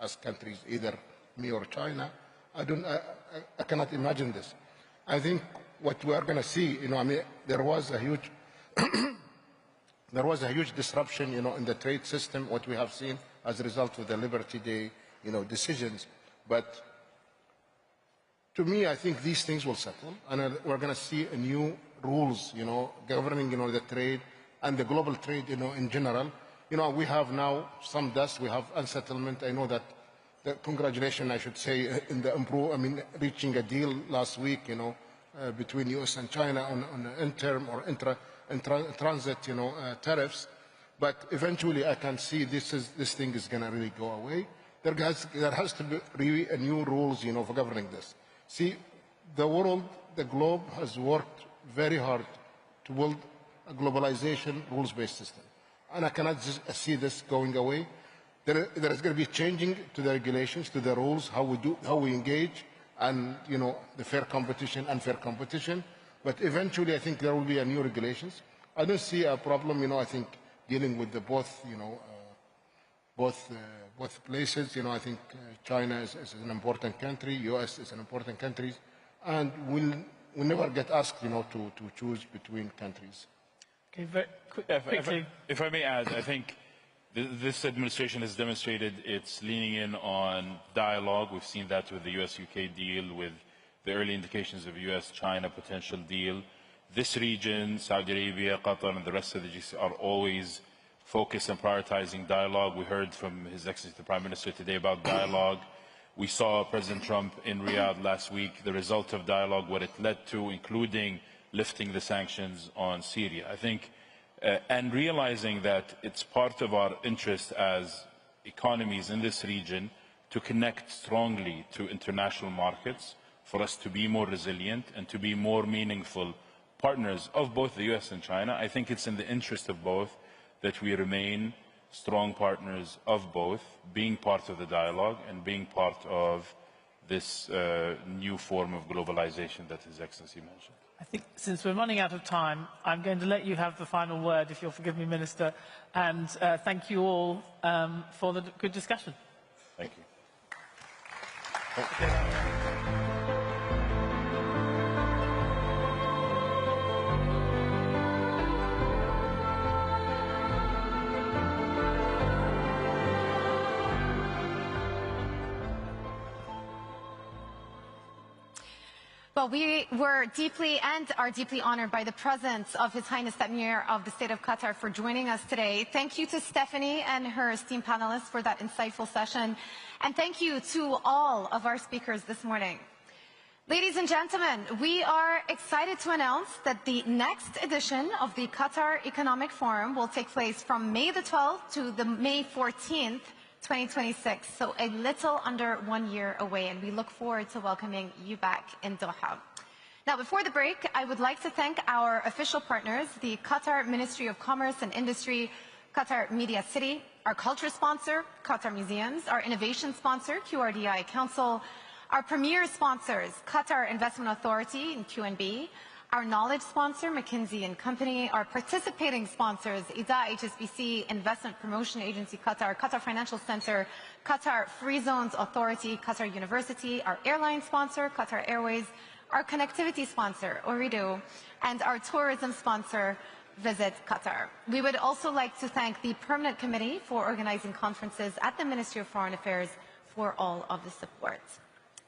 as countries, either me or China. I cannot imagine this. I think what we are going to see, there was a huge there was a huge disruption, in the trade system, what we have seen as a result of the Liberty Day, decisions. But to me, I think these things will settle, and we're going to see a new rules, governing, the trade and the global trade, in general. We have now some dust, we have unsettlement. I know that congratulations, I should say, in the reaching a deal last week, between US and China on interim or transit, tariffs. But eventually I can see this thing is going to really go away. There has to be really a new rules, for governing this. See, the world, the globe has worked very hard to build a globalization rules-based system. And I cannot just see this going away. There is going to be changing to the regulations, to the rules, how we engage, and, the fair competition, unfair competition. But eventually, I think there will be a new regulations. I don't see a problem, I think, dealing with the both places. I think China is an important country, US is an important country, and we'll never get asked, to choose between countries. Okay, very quickly. If I may add, I think this administration has demonstrated its leaning in on dialogue. We've seen that with the US-UK deal, with the early indications of US-China potential deal. This region, Saudi Arabia, Qatar, and the rest of the GCC are always focused on prioritizing dialogue. We heard from His Excellency the Prime Minister today about dialogue. We saw President Trump in Riyadh last week, the result of dialogue, what it led to, including lifting the sanctions on Syria. I think, and realizing that it's part of our interest as economies in this region to connect strongly to international markets, for us to be more resilient and to be more meaningful partners of both the US and China. I think it's in the interest of both that we remain strong partners of both, being part of the dialogue and being part of this new form of globalization that His Excellency mentioned. I think since we're running out of time, I'm going to let you have the final word, if you'll forgive me, Minister, and thank you all for the good discussion. Thank you. Well, we were deeply and are deeply honored by the presence of His Highness the Emir of the State of Qatar for joining us today. Thank you to Stephanie and her esteemed panelists for that insightful session. And thank you to all of our speakers this morning. Ladies and gentlemen, we are excited to announce that the next edition of the Qatar Economic Forum will take place from May the 12th to the May 14th, 2026, so a little under 1 year away, and we look forward to welcoming you back in Doha. Now, before the break, I would like to thank our official partners, the Qatar Ministry of Commerce and Industry, Qatar Media City, our culture sponsor, Qatar Museums, our innovation sponsor, QRDI Council, our premier sponsors, Qatar Investment Authority and QNB, our knowledge sponsor, McKinsey & Company, our participating sponsors, IDA HSBC, Investment Promotion Agency Qatar, Qatar Financial Center, Qatar Free Zones Authority, Qatar University, our airline sponsor, Qatar Airways, our connectivity sponsor, Ooredoo, and our tourism sponsor, Visit Qatar. We would also like to thank the Permanent Committee for organizing conferences at the Ministry of Foreign Affairs for all of the support.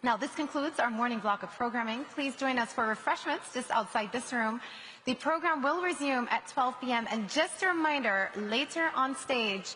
Now, this concludes our morning block of programming. Please join us for refreshments just outside this room. The program will resume at 12 p.m. And just a reminder, later on stage,